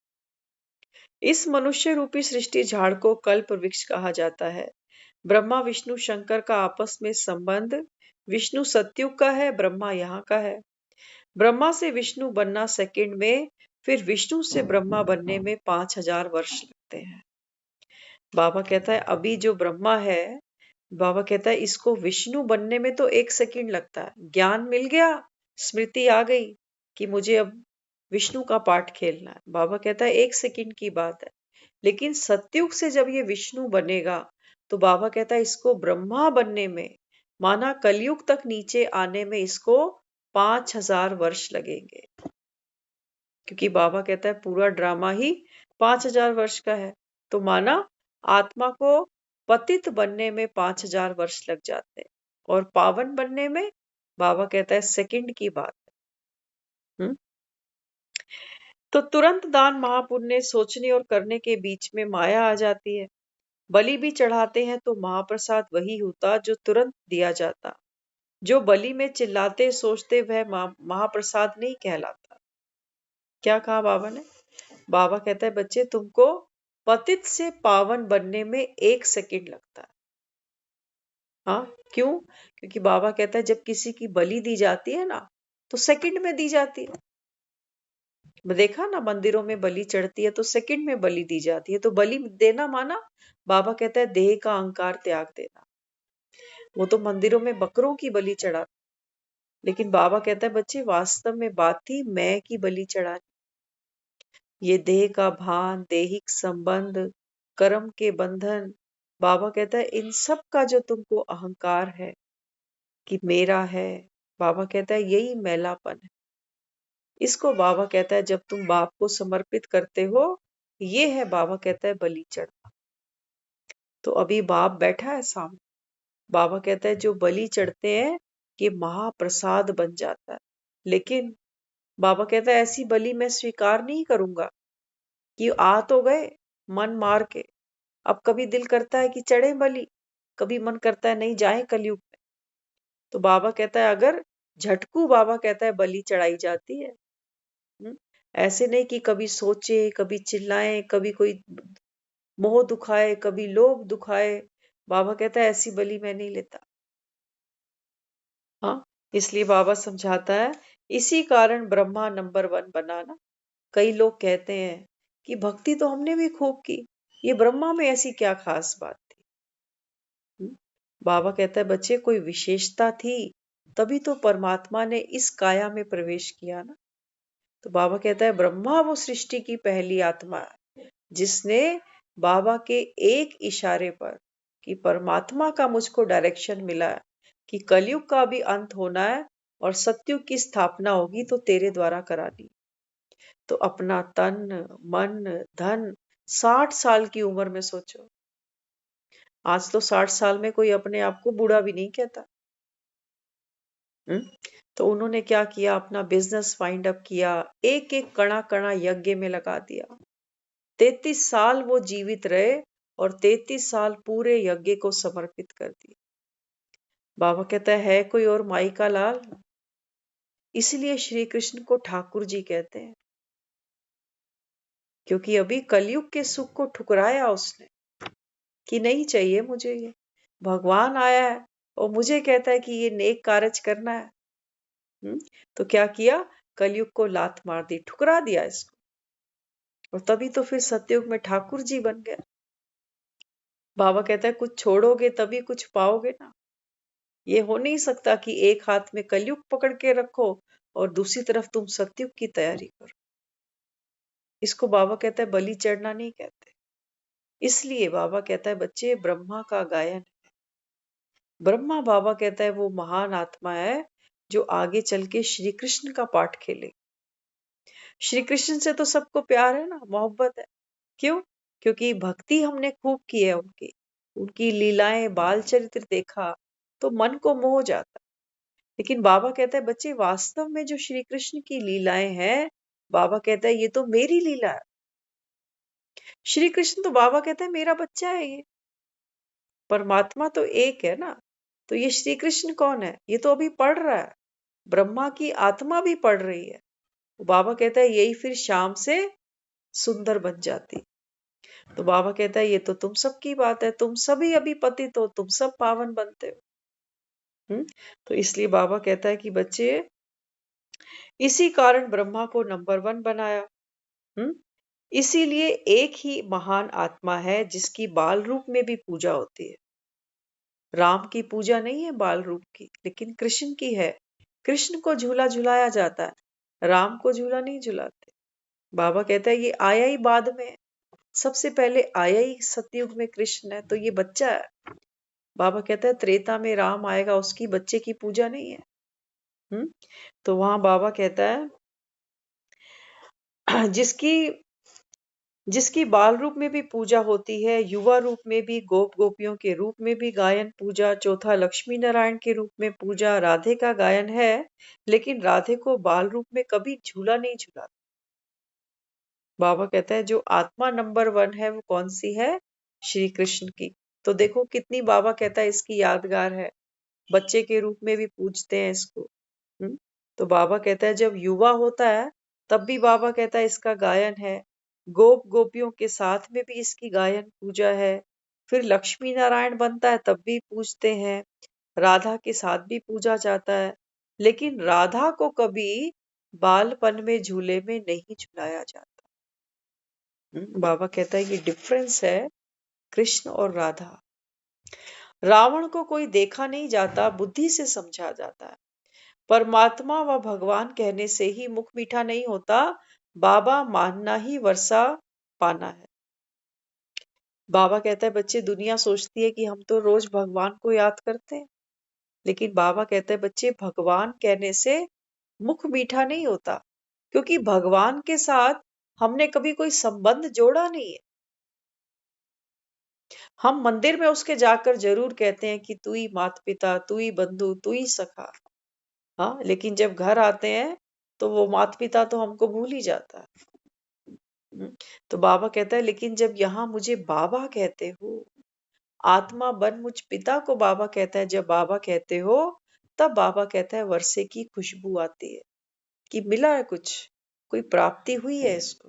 इस मनुष्य रूपी सृष्टि झाड़ को कल्प वृक्ष कहा जाता है। ब्रह्मा विष्णु शंकर का आपस में संबंध विष्णु सतयुग का है, ब्रह्मा यहाँ का है। ब्रह्मा से विष्णु बनना सेकंड में, फिर विष्णु से ब्रह्मा बनने में 5000 वर्ष लगते हैं। बाबा कहता है अभी जो ब्रह्मा है, बाबा कहता है इसको विष्णु बनने में तो 1 सेकंड लगता है। ज्ञान मिल गया, स्मृति आ गई कि मुझे अब विष्णु का पाठ खेलना है। बाबा कहता है 1 सेकंड की बात है। लेकिन सतयुग से जब ये विष्णु बनेगा, तो बाबा कहता है इसको ब्रह्मा बनने में, माना कलयुग तक नीचे आने में इसको 5000 वर्ष लगेंगे। क्योंकि बाबा कहता है पूरा ड्रामा ही 5000 वर्ष का है। तो माना आत्मा को पतित बनने में 5000 वर्ष लग जाते हैं, और पावन बनने में बाबा कहता है सेकंड की बात है। तो तुरंत दान महापुण्य सोचने और करने के बीच में माया आ जाती है। बलि भी चढ़ाते हैं तो महाप्रसाद वही होता जो तुरंत दिया जाता। जो बलि में चिल्लाते सोचते वह महाप्रसाद नहीं कहलाता। क्या कहा बाबा ने? बाबा कहता है बच्चे तुमको पतित से पावन बनने में 1 सेकंड लगता है। हाँ, क्यों? क्योंकि बाबा कहता है जब किसी की बलि दी जाती है ना, तो सेकंड में दी जाती है। देखा ना, मंदिरों में बलि चढ़ती है तो सेकंड में बलि दी जाती है। तो बलि देना माना, बाबा कहता है देह का अहंकार त्याग देना। वो तो मंदिरों में बकरों की बलि चढ़ा, लेकिन बाबा कहता है बच्चे वास्तव में बात थी मैं की बलि चढ़ानी। ये देह का भान, देहिक संबंध, कर्म के बंधन, बाबा कहता है इन सब का जो तुमको अहंकार है कि मेरा है, बाबा कहता है यही मैलापन है। इसको बाबा कहता है जब तुम बाप को समर्पित करते हो, ये है बाबा कहता है बलि चढ़ना। तो अभी बाप बैठा है सामने। बाबा कहता है जो बलि चढ़ते हैं ये महाप्रसाद बन जाता है। लेकिन बाबा कहता है ऐसी बलि मैं स्वीकार नहीं करूंगा कि आ तो गए मन मार के, अब कभी दिल करता है कि चढ़े बलि, कभी मन करता है नहीं जाए कलयुग में। तो बाबा कहता है अगर झटकू, बाबा कहता है बलि चढ़ाई जाती है। हम्म, ऐसे नहीं कि कभी सोचे, कभी चिल्लाए, कभी कोई मोह दुखाए, कभी लोभ दुखाए। बाबा कहता है ऐसी बलि मैं नहीं लेता। हाँ, इसलिए बाबा समझाता है इसी कारण ब्रह्मा नंबर 1 बनाना। कई लोग कहते हैं कि भक्ति तो हमने भी खूब की, ये ब्रह्मा में ऐसी क्या खास बात थी। हम्म, बाबा कहता है बच्चे कोई विशेषता थी, तभी तो परमात्मा ने इस काया में प्रवेश किया ना। तो बाबा कहता है ब्रह्मा वो सृष्टि की पहली आत्मा है जिसने बाबा के एक इशारे पर, कि परमात्मा का मुझको डायरेक्शन मिला है कि कलयुग का भी अंत होना है और सतयुग की स्थापना होगी तो तेरे द्वारा करानी। तो अपना तन मन धन 60 साल की उम्र में सोचो। आज तो 60 साल में कोई अपने आप को बूढ़ा भी नहीं कहता। तो उन्होंने क्या किया, अपना बिजनेस फाइंड अप किया, एक एक कणा कणा यज्ञ में लगा दिया। 33 साल वो जीवित रहे और 33 साल पूरे यज्ञ को समर्पित कर दिए। बाबा कहता है कोई और माई का लाल? इसलिए श्री कृष्ण को ठाकुर जी कहते हैं, क्योंकि अभी कलयुग के सुख को ठुकराया उसने कि नहीं चाहिए मुझे ये। भगवान आया है और मुझे कहता है कि ये नेक कार्य करना है। तो क्या किया? कलयुग को लात मार दी, ठुकरा दिया इसको, और तभी तो फिर सतयुग में ठाकुर जी बन गया। बाबा कहता है कुछ छोड़ोगे तभी कुछ पाओगे ना। ये हो नहीं सकता कि एक हाथ में कलयुग पकड़ के रखो और दूसरी तरफ तुम सतयुग की तैयारी करो। इसको बाबा कहता है बलि चढ़ना नहीं कहते। इसलिए बाबा कहता है बच्चे ब्रह्मा का गायन। ब्रह्मा बाबा कहता है वो महान आत्मा है जो आगे चल के श्री कृष्ण का पाठ खेले। श्री कृष्ण से तो सबको प्यार है ना, मोहब्बत है। क्यों? क्योंकि भक्ति हमने खूब की है उनकी, उनकी लीलाएं, बाल चरित्र देखा तो मन को मोह जाता। लेकिन बाबा कहता है बच्चे वास्तव में जो श्री कृष्ण की लीलाएं हैं, बाबा कहता है ये तो मेरी लीला है। श्री कृष्ण तो बाबा कहता है मेरा बच्चा है ये। परमात्मा तो एक है ना, तो ये श्री कृष्ण कौन है? ये तो अभी पढ़ रहा है, ब्रह्मा की आत्मा भी पढ़ रही है। बाबा कहता है यही फिर शाम से सुंदर बन जाती। तो बाबा कहता है ये तो तुम सबकी बात है, तुम सभी अभी पतित हो, तुम सब पावन बनते हो। तो इसलिए बाबा कहता है कि बच्चे इसी कारण ब्रह्मा को नंबर 1 बनाया। हम्म इसीलिए एक ही महान आत्मा है जिसकी बाल रूप में भी पूजा होती है। राम की पूजा नहीं है बाल रूप की, लेकिन कृष्ण की है। कृष्ण को झूला झुलाया जाता है, राम को झूला नहीं झुलाते। बाबा कहता है ये आया ही बाद में, सबसे पहले आया ही सतयुग में कृष्ण है, तो ये बच्चा है। बाबा कहता है त्रेता में राम आएगा, उसकी बच्चे की पूजा नहीं है। तो वहां बाबा कहता है जिसकी जिसकी बाल रूप में भी पूजा होती है, युवा रूप में भी, गोप गोपियों के रूप में भी गायन पूजा, चौथा लक्ष्मी नारायण के रूप में पूजा, राधे का गायन है, लेकिन राधे को बाल रूप में कभी झूला नहीं झूला। बाबा कहता है जो आत्मा नंबर 1 है वो कौन सी है? श्री कृष्ण की। तो देखो कितनी बाबा कहता है इसकी यादगार है, बच्चे के रूप में भी पूजते हैं इसको। तो बाबा कहता है जब युवा होता है तब भी बाबा कहता है इसका गायन है, गोप गोपियों के साथ में भी इसकी गायन पूजा है, फिर लक्ष्मी नारायण बनता है तब भी पूजते हैं, राधा के साथ भी पूजा जाता है, लेकिन राधा को कभी बालपन में झूले में नहीं झुलाया जाता। बाबा कहता है ये डिफरेंस है कृष्ण और राधा। रावण को कोई देखा नहीं जाता, बुद्धि से समझा जाता है। परमात्मा व भगवान कहने से ही मुख मीठा नहीं होता, बाबा मानना ही वर्षा पाना है। बाबा कहता है बच्चे दुनिया सोचती है कि हम तो रोज भगवान को याद करते हैं, लेकिन बाबा कहते हैं बच्चे भगवान कहने से मुख मीठा नहीं होता, क्योंकि भगवान के साथ हमने कभी कोई संबंध जोड़ा नहीं है। हम मंदिर में उसके जाकर जरूर कहते हैं कि तू ही माता पिता, तू ही बंधु, तू ही सखा। हाँ, लेकिन जब घर आते हैं तो वो माता पिता तो हमको भूल ही जाता है। तो बाबा कहता है लेकिन जब यहाँ मुझे बाबा कहते हो, आत्मा बन मुझ पिता को बाबा कहता है, जब बाबा कहते हो तब बाबा कहता है वर्षे की खुशबू आती है कि मिला है कुछ, कोई प्राप्ति हुई है इसको।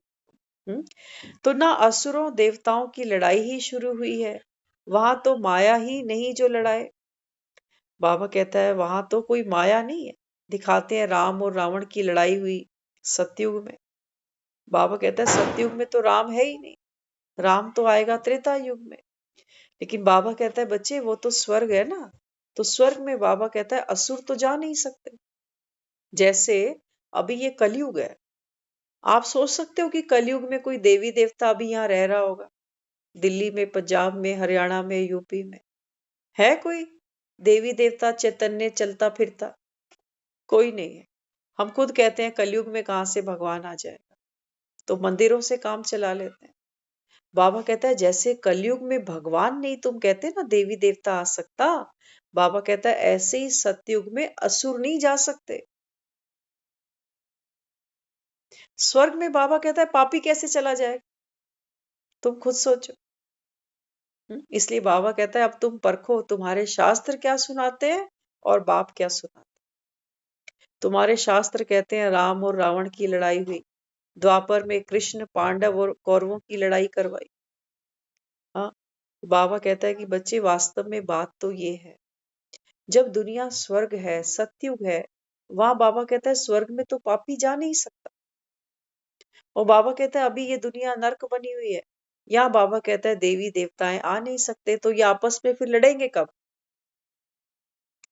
तो ना असुरों देवताओं की लड़ाई ही शुरू हुई है, वहां तो माया ही नहीं जो लड़ाए। बाबा कहता है वहां तो कोई माया नहीं है। दिखाते हैं राम और रावण की लड़ाई हुई सतयुग में। बाबा कहता है सतयुग में तो राम है ही नहीं, राम तो आएगा त्रेता युग में। लेकिन बाबा कहता है बच्चे वो तो स्वर्ग है ना, तो स्वर्ग में बाबा कहता है असुर तो जा नहीं सकते। जैसे अभी ये कलयुग है, आप सोच सकते हो कि कलयुग में कोई देवी देवता अभी यहाँ रह रहा होगा? दिल्ली में, पंजाब में, हरियाणा में, यूपी में है कोई देवी देवता चैतन्य चलता फिरता? कोई नहीं है। हम खुद कहते हैं कलयुग में कहां से भगवान आ जाएगा, तो मंदिरों से काम चला लेते हैं। बाबा कहता है जैसे कलयुग में भगवान नहीं, तुम कहते हैं ना देवी देवता आ सकता, बाबा कहता है ऐसे ही सतयुग में असुर नहीं जा सकते। स्वर्ग में बाबा कहता है पापी कैसे चला जाएगा? तुम खुद सोचो। इसलिए बाबा कहता है अब तुम परखो तुम्हारे शास्त्र क्या सुनाते हैं और बाप क्या सुनाते हैं। तुम्हारे शास्त्र कहते हैं राम और रावण की लड़ाई हुई, द्वापर में कृष्ण पांडव और कौरवों की लड़ाई करवाई। हाँ, बाबा कहता है कि बच्चे वास्तव में बात तो ये है, जब दुनिया स्वर्ग है, सतयुग है, वहां बाबा कहता है स्वर्ग में तो पापी जा नहीं सकता। और बाबा कहता है अभी ये दुनिया नर्क बनी हुई है, यहाँ बाबा कहता है देवी देवताएं आ नहीं सकते, तो ये आपस में फिर लड़ेंगे कब?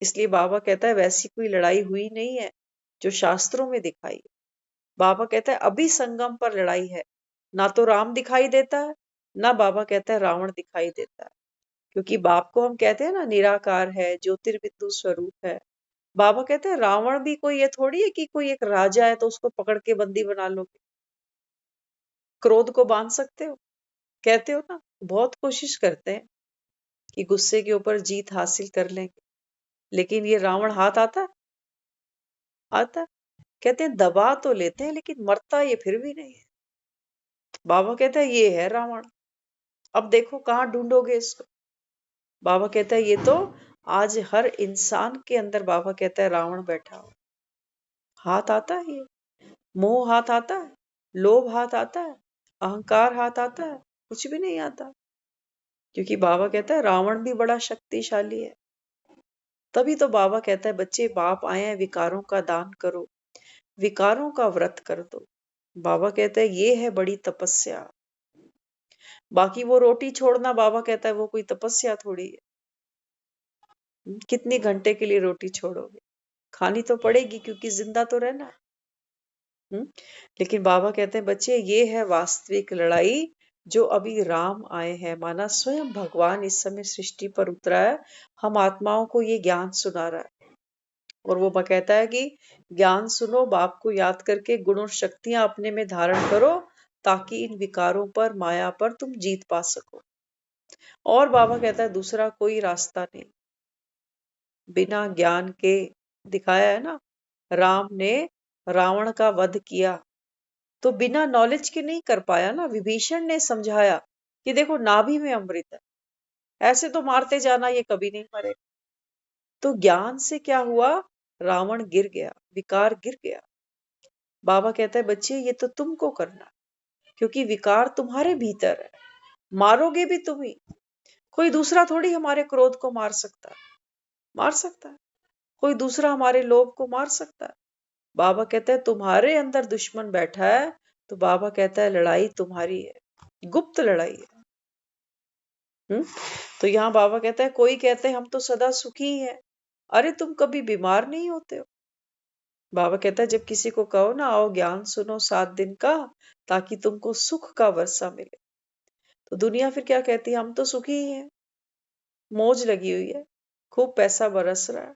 इसलिए बाबा कहता है वैसी कोई लड़ाई हुई नहीं है जो शास्त्रों में दिखाई है। बाबा कहता है अभी संगम पर लड़ाई है, ना तो राम दिखाई देता है, ना बाबा कहता है रावण दिखाई देता है। क्योंकि बाप को हम कहते हैं ना निराकार है, ज्योतिर्बिंदु स्वरूप है। बाबा कहते हैं रावण भी कोई ये थोड़ी है कि कोई एक राजा है तो उसको पकड़ के बंदी बना लोगे। क्रोध को बांध सकते हो? कहते हो ना, बहुत कोशिश करते हैं कि गुस्से के ऊपर जीत हासिल कर लेंगे, लेकिन ये रावण हाथ आता है? आता है। कहते हैं दबा तो लेते हैं लेकिन मरता ये फिर भी नहीं है। बाबा कहता है ये है रावण, अब देखो कहाँ ढूंढोगे इसको। बाबा कहता है ये तो आज हर इंसान के अंदर बाबा कहता है रावण बैठा हो। हाथ आता है ये, मोह हाथ आता है, लोभ हाथ आता है, अहंकार हाथ आता है? कुछ भी नहीं आता। क्योंकि बाबा कहता है रावण भी बड़ा शक्तिशाली है। तभी तो बाबा कहता है बच्चे बाप आए हैं विकारों का दान करो, विकारों का व्रत कर दो। बाबा कहता है ये है बड़ी तपस्या। बाकी वो रोटी छोड़ना बाबा कहता है वो कोई तपस्या थोड़ी है। कितने घंटे के लिए रोटी छोड़ोगे? खानी तो पड़ेगी क्योंकि जिंदा तो रहना है। हम्म? लेकिन बाबा कहते हैं बच्चे ये है वास्तविक लड़ाई, जो अभी राम आए हैं, माना स्वयं भगवान इस समय सृष्टि पर उतरा है, हम आत्माओं को ये ज्ञान सुना रहा है। और वो कहता है कि ज्ञान सुनो, बाप को याद करके गुण और शक्तियां अपने में धारण करो, ताकि इन विकारों पर, माया पर तुम जीत पा सको। और बाबा कहता है दूसरा कोई रास्ता नहीं। बिना ज्ञान के दिखाया है ना, राम ने रावण का वध किया तो बिना नॉलेज के नहीं कर पाया ना। विभीषण ने समझाया कि देखो नाभि में अमृत है, ऐसे तो मारते जाना, ये कभी नहीं मरे। तो ज्ञान से क्या हुआ? रावण गिर गया, विकार गिर गया। बाबा कहता है बच्चे ये तो तुमको करना है, क्योंकि विकार तुम्हारे भीतर है, मारोगे भी तुम ही। कोई दूसरा थोड़ी हमारे क्रोध को मार सकता है। मार सकता है कोई दूसरा हमारे लोभ को मार सकता है? बाबा कहता है तुम्हारे अंदर दुश्मन बैठा है, तो बाबा कहता है लड़ाई तुम्हारी है, गुप्त लड़ाई है। तो यहाँ बाबा कहता है कोई कहते हैं हम तो सदा सुखी ही हैं, अरे तुम कभी बीमार नहीं होते हो। बाबा कहता है जब किसी को कहो ना आओ ज्ञान सुनो 7 दिन का, ताकि तुमको सुख का वर्षा मिले, तो दुनिया फिर क्या कहती है? हम तो सुखी ही हैं, मौज लगी हुई है, खूब पैसा बरस रहा है।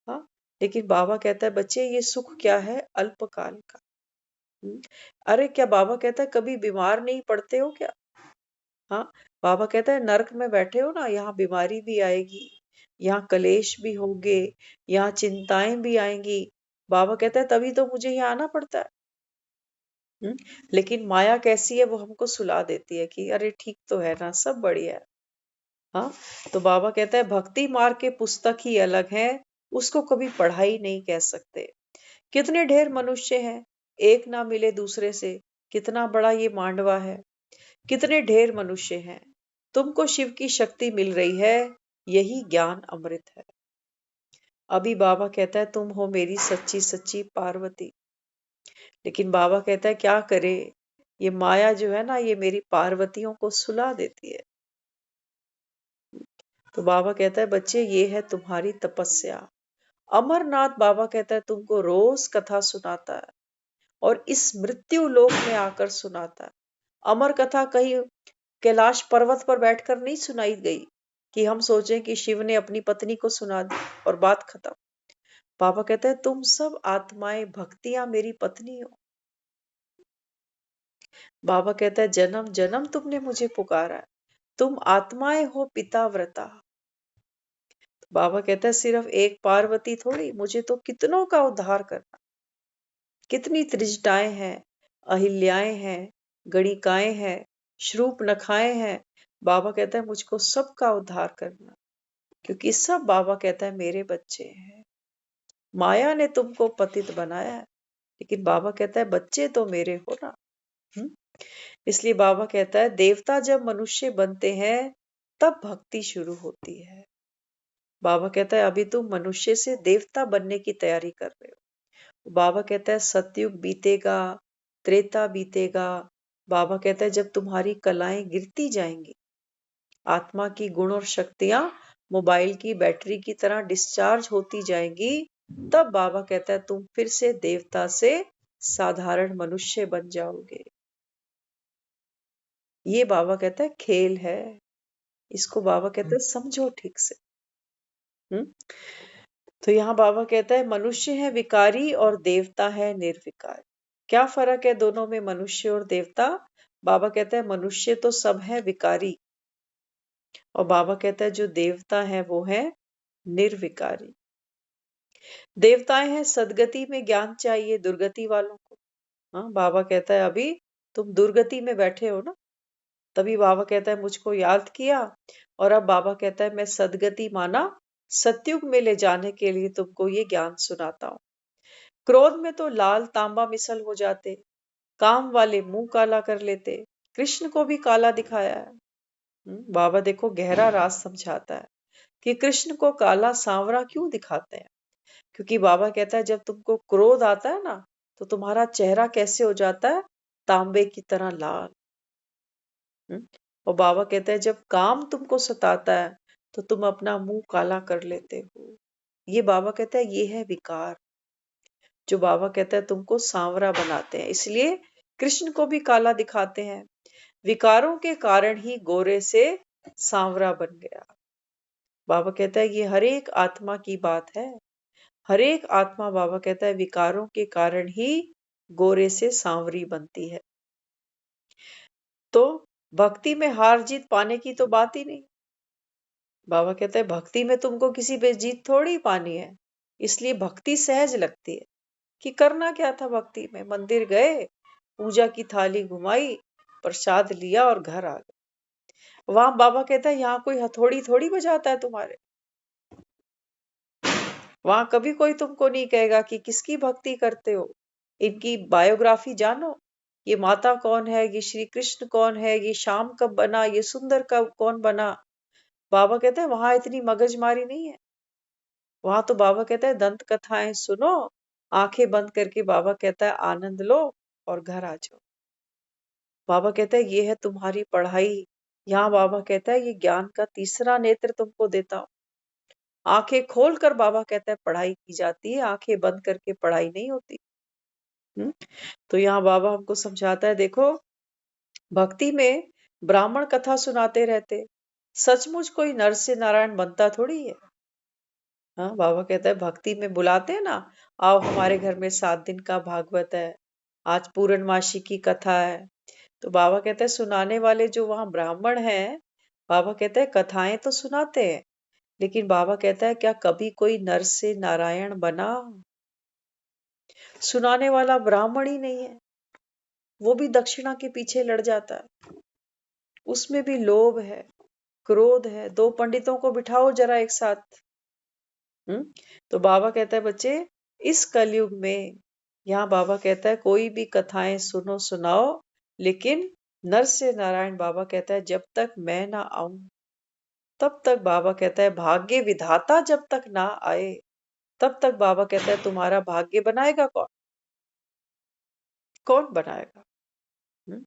हाँ, लेकिन बाबा कहता है बच्चे ये सुख क्या है? अल्पकाल का। हम्म, अरे क्या बाबा कहता है कभी बीमार नहीं पड़ते हो क्या? हाँ, बाबा कहता है नरक में बैठे हो ना, यहाँ बीमारी भी आएगी, यहाँ कलेश भी होंगे, यहाँ चिंताएं भी आएंगी। बाबा कहता है तभी तो मुझे यहाँ आना पड़ता है। हम्म, लेकिन माया कैसी है? वो हमको सुला देती है कि अरे ठीक तो है ना, सब बढ़िया है। हाँ, तो बाबा कहता है भक्ति मार्ग के पुस्तक ही अलग है, उसको कभी पढ़ाई नहीं कह सकते। कितने ढेर मनुष्य हैं, एक ना मिले दूसरे से, कितना बड़ा ये मांडवा है। कितने ढेर मनुष्य हैं, तुमको शिव की शक्ति मिल रही है, यही ज्ञान अमृत है। अभी बाबा कहता है तुम हो मेरी सच्ची सच्ची पार्वती। लेकिन बाबा कहता है क्या करे, ये माया जो है ना, ये मेरी पार्वतियों को सुला देती है। तो बाबा कहता है बच्चे ये है तुम्हारी तपस्या। अमरनाथ बाबा कहता है तुमको रोज कथा सुनाता है, और इस मृत्यु लोक में आकर सुनाता है। अमर कथा कहीं कैलाश पर्वत पर बैठकर नहीं सुनाई गई कि हम सोचें कि शिव ने अपनी पत्नी को सुना दी और बात खत्म। बाबा कहते हैं तुम सब आत्माएं भक्तियां मेरी पत्नी हो। बाबा कहता है जन्म जन्म तुमने मुझे पुकारा है, तुम आत्माएं हो पिता व्रता। बाबा कहता है सिर्फ एक पार्वती थोड़ी, मुझे तो कितनों का उद्धार करना। कितनी त्रिजटाएं हैं, अहिल्याएं हैं, गणिकाएं हैं, श्रूप नखाएं हैं। बाबा कहता है मुझको सबका उद्धार करना, क्योंकि सब बाबा कहता है मेरे बच्चे हैं। माया ने तुमको पतित बनाया है। लेकिन बाबा कहता है बच्चे तो मेरे हो ना। हम्म? इसलिए बाबा कहता है देवता जब मनुष्य बनते हैं तब भक्ति शुरू होती है। बाबा कहता है अभी तुम मनुष्य से देवता बनने की तैयारी कर रहे हो। बाबा कहता है सतयुग बीतेगा, त्रेता बीतेगा। बाबा कहता है जब तुम्हारी कलाएं गिरती जाएंगी, आत्मा की गुण और शक्तियां मोबाइल की बैटरी की तरह डिस्चार्ज होती जाएंगी, तब बाबा कहता है तुम फिर से देवता से साधारण मनुष्य बन जाओगे। ये बाबा कहता है खेल है। इसको बाबा कहते हैं समझो ठीक से। हम्म तो यहाँ बाबा कहता है मनुष्य है विकारी और देवता है निर्विकार। क्या फर्क है दोनों में, मनुष्य और देवता? बाबा कहता है मनुष्य तो सब है विकारी, और बाबा कहता है जो देवता है वो है निर्विकारी। देवताएं हैं सदगति में ज्ञान चाहिए दुर्गति वालों को। हाँ, बाबा कहता है अभी तुम दुर्गति में बैठे हो ना, तभी बाबा कहता है मुझको याद किया, और अब बाबा कहता है मैं सदगति माना सतयुग में ले जाने के लिए तुमको ये ज्ञान सुनाता हूँ। क्रोध में तो लाल तांबा मिसल हो जाते, काम वाले मुंह काला कर लेते, कृष्ण को भी काला दिखाया है। बाबा देखो गहरा राज समझाता है कि कृष्ण को काला सांवरा क्यों दिखाते हैं। क्योंकि बाबा कहता है जब तुमको क्रोध आता है ना, तो तुम्हारा चेहरा कैसे हो जाता है, तांबे की तरह लाल। और बाबा कहता है जब काम तुमको सताता है तो तुम अपना मुंह काला कर लेते हो। ये बाबा कहता है ये है विकार, जो बाबा कहता है तुमको सांवरा बनाते हैं, इसलिए कृष्ण को भी काला दिखाते हैं। विकारों के कारण ही गोरे से सांवरा बन गया। बाबा कहता है ये हर एक आत्मा की बात है। हर एक आत्मा, बाबा कहता है, विकारों के कारण ही गोरे से सांवरी बनती है। तो भक्ति में हार जीत पाने की तो बात ही नहीं। बाबा कहते हैं भक्ति में तुमको किसी पे जीत थोड़ी पानी है, इसलिए भक्ति सहज लगती है। कि करना क्या था भक्ति में, मंदिर गए, पूजा की थाली घुमाई, प्रसाद लिया और घर आ गए। वहां बाबा कहता है यहाँ कोई हथौड़ी थोड़ी बजाता है तुम्हारे। वहां कभी कोई तुमको नहीं कहेगा कि किसकी भक्ति करते हो, इनकी बायोग्राफी जानो, ये माता कौन है, ये श्री कृष्ण कौन है, ये श्याम कब बना, ये सुंदर कब कौन बना। बाबा कहते हैं वहां इतनी मगजमारी नहीं है। वहां तो बाबा कहता है दंत कथाएं सुनो, आंखें बंद करके बाबा कहता है आनंद लो और घर आ जाओ। बाबा कहता है ये है तुम्हारी पढ़ाई। यहाँ बाबा कहता है ये ज्ञान का तीसरा नेत्र तुमको देता हूँ। आंखें खोल कर बाबा कहता है पढ़ाई की जाती है, आंखें बंद करके पढ़ाई नहीं होती। हम्म तो यहाँ बाबा हमको समझाता है देखो, भक्ति में ब्राह्मण कथा सुनाते रहते, सचमुच कोई नर से नारायण बनता थोड़ी है। हाँ, बाबा कहता है भक्ति में बुलाते हैं ना, आओ हमारे घर में 7 दिन का भागवत है, आज पूर्णमासी की कथा है। तो बाबा कहते हैं सुनाने वाले जो वहां ब्राह्मण हैं, बाबा कहते हैं कथाएं तो सुनाते हैं, लेकिन बाबा कहता है क्या कभी कोई नर से नारायण बना? सुनाने वाला ब्राह्मण ही नहीं है, वो भी दक्षिणा के पीछे लड़ जाता है। उसमें भी लोभ है, क्रोध है। 2 पंडितों को बिठाओ जरा एक साथ। हम्म तो बाबा कहता है बच्चे, इस कलयुग में, यहाँ बाबा कहता है कोई भी कथाएं सुनो सुनाओ, लेकिन नर से नारायण, बाबा कहता है जब तक मैं ना आऊं तब तक, बाबा कहता है भाग्य विधाता जब तक ना आए तब तक, बाबा कहता है तुम्हारा भाग्य बनाएगा कौन? कौन बनाएगा? हम्म?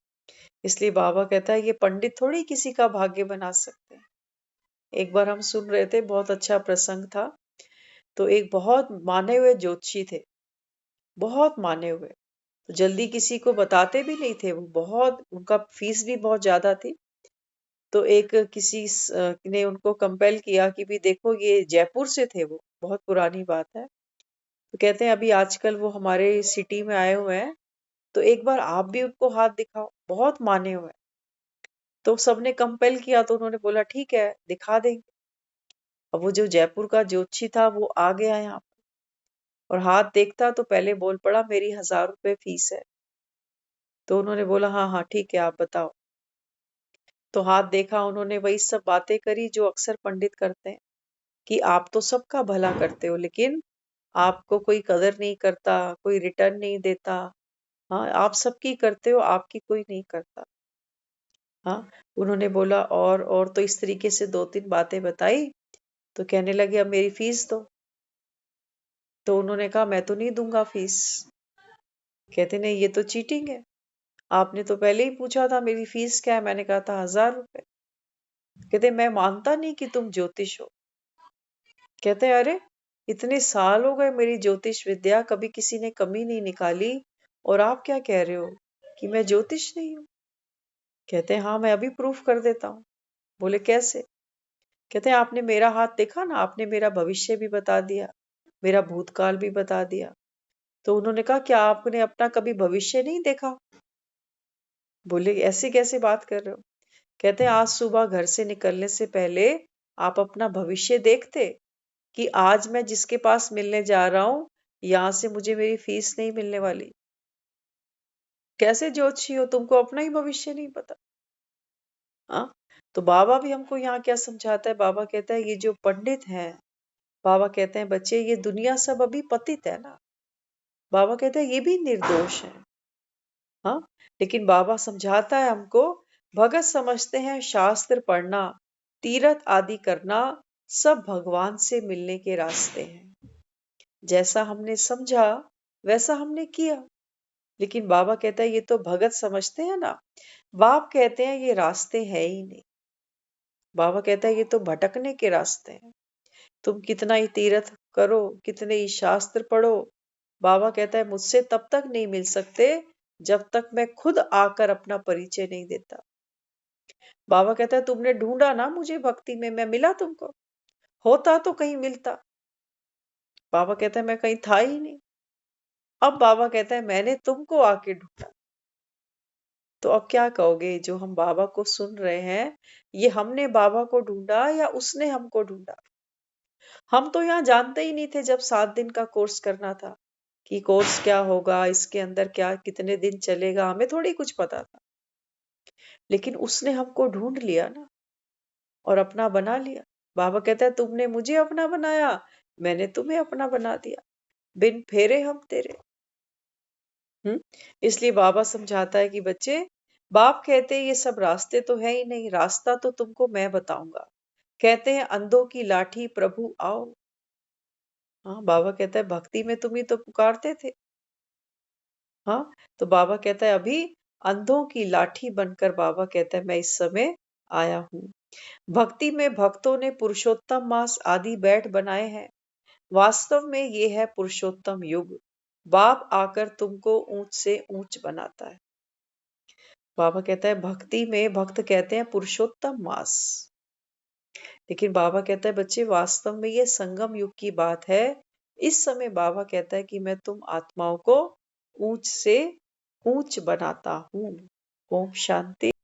इसलिए बाबा कहता है ये पंडित थोड़ी किसी का भाग्य बना सकते हैं। एक बार हम सुन रहे थे, बहुत अच्छा प्रसंग था। तो एक बहुत माने हुए ज्योतिषी थे, बहुत माने हुए, तो जल्दी किसी को बताते भी नहीं थे। वो बहुत, उनका फीस भी बहुत ज्यादा थी। तो एक ने उनको कंपेल किया कि भी देखो, ये जयपुर से थे, वो बहुत पुरानी बात है। तो कहते हैं अभी आजकल वो हमारे सिटी में आए हुए हैं, तो एक बार आप भी उनको हाथ दिखाओ, बहुत माने हुए हैं। तो सबने कंपेल किया, तो उन्होंने बोला ठीक है दिखा देंगे। अब वो जो जयपुर का ज्योतिषी था वो आ गया यहाँ, और हाथ देखता तो पहले बोल पड़ा मेरी 1000 रुपए फीस है। तो उन्होंने बोला हाँ हाँ ठीक है, आप बताओ। तो हाथ देखा, उन्होंने वही सब बातें करी जो अक्सर पंडित करते हैं, कि आप तो सबका भला करते हो, लेकिन आपको कोई कदर नहीं करता, कोई रिटर्न नहीं देता। हाँ, आप सबकी करते हो, आपकी कोई नहीं करता। हाँ, उन्होंने बोला और तो इस तरीके से 2-3 बातें बताई, तो कहने लगे अब मेरी फीस दो। तो उन्होंने कहा मैं तो नहीं दूंगा फीस। कहते नहीं, ये तो चीटिंग है। आपने तो पहले ही पूछा था मेरी फीस क्या है, मैंने कहा था 1000 रुपए। कहते मैं मानता नहीं कि तुम ज्योतिष हो। कहते अरे, इतने साल हो गए मेरी ज्योतिष विद्या, कभी किसी ने कमी नहीं निकाली, और आप क्या कह रहे हो कि मैं ज्योतिष नहीं हूँ। कहते हाँ, मैं अभी प्रूफ कर देता हूँ। बोले कैसे। कहते आपने मेरा हाथ देखा ना, आपने मेरा भविष्य भी बता दिया, मेरा भूतकाल भी बता दिया। तो उन्होंने कहा क्या आपने अपना कभी भविष्य नहीं देखा। बोले ऐसे कैसे बात कर रहे हो। कहते आज सुबह घर से निकलने से पहले आप अपना भविष्य देखते कि आज मैं जिसके पास मिलने जा रहा हूं, यहां से मुझे मेरी फीस नहीं मिलने वाली। कैसे ज्योतिषी हो, तुमको अपना ही भविष्य नहीं पता। हाँ, तो बाबा भी हमको यहाँ क्या समझाता है। बाबा कहता है ये जो पंडित हैं, बाबा कहते हैं बच्चे ये दुनिया सब अभी पतित है ना। बाबा कहते हैं ये भी निर्दोष है। हाँ, लेकिन बाबा समझाता है हमको, भगत समझते हैं शास्त्र पढ़ना, तीर्थ आदि करना सब भगवान से मिलने के रास्ते हैं। जैसा हमने समझा वैसा हमने किया। लेकिन बाबा कहता है ये तो भगत समझते हैं ना। बाप कहते हैं ये रास्ते है ही नहीं। बाबा कहता है ये तो भटकने के रास्ते हैं। तुम कितना ही तीर्थ करो, कितने ही शास्त्र पढ़ो, बाबा कहता है मुझसे तब तक नहीं मिल सकते जब तक मैं खुद आकर अपना परिचय नहीं देता। बाबा कहता है तुमने ढूंढा ना मुझे भक्ति में, मैं मिला तुमको। होता तो कहीं मिलता। बाबा कहता है मैं कहीं था ही नहीं। अब बाबा कहता है मैंने तुमको आके ढूंढा। तो अब क्या कहोगे, जो हम बाबा को सुन रहे हैं, ये हमने बाबा को ढूंढा या उसने हमको ढूंढा। हम तो यहाँ जानते ही नहीं थे जब 7 दिन का कोर्स करना था कि कोर्स क्या होगा, इसके अंदर क्या कितने दिन चलेगा, हमें थोड़ी कुछ पता था। लेकिन उसने हमको ढूंढ लिया ना, और अपना बना लिया। बाबा कहता है तुमने मुझे अपना बनाया, मैंने तुम्हें अपना बना दिया, बिन फेरे हम तेरे। इसलिए बाबा समझाता है कि बच्चे, बाप कहते हैं ये सब रास्ते तो है ही नहीं, रास्ता तो तुमको मैं बताऊंगा। कहते हैं अंधों की लाठी प्रभु आओ। हाँ, बाबा कहता है भक्ति में तुम ही तो पुकारते थे। हाँ, तो बाबा कहता है अभी अंधों की लाठी बनकर बाबा कहता है मैं इस समय आया हूँ। भक्ति में भक्तों ने पुरुषोत्तम मास आदि बैठ बनाए हैं। वास्तव में ये है पुरुषोत्तम युग। बाप आकर तुमको ऊंच से ऊंच बनाता है। बाबा कहता है भक्ति में भक्त कहते हैं पुरुषोत्तम मास। लेकिन बाबा कहता है बच्चे वास्तव में ये संगम युग की बात है। इस समय बाबा कहता है कि मैं तुम आत्माओं को ऊंच से ऊंच बनाता हूँ। ओम शांति।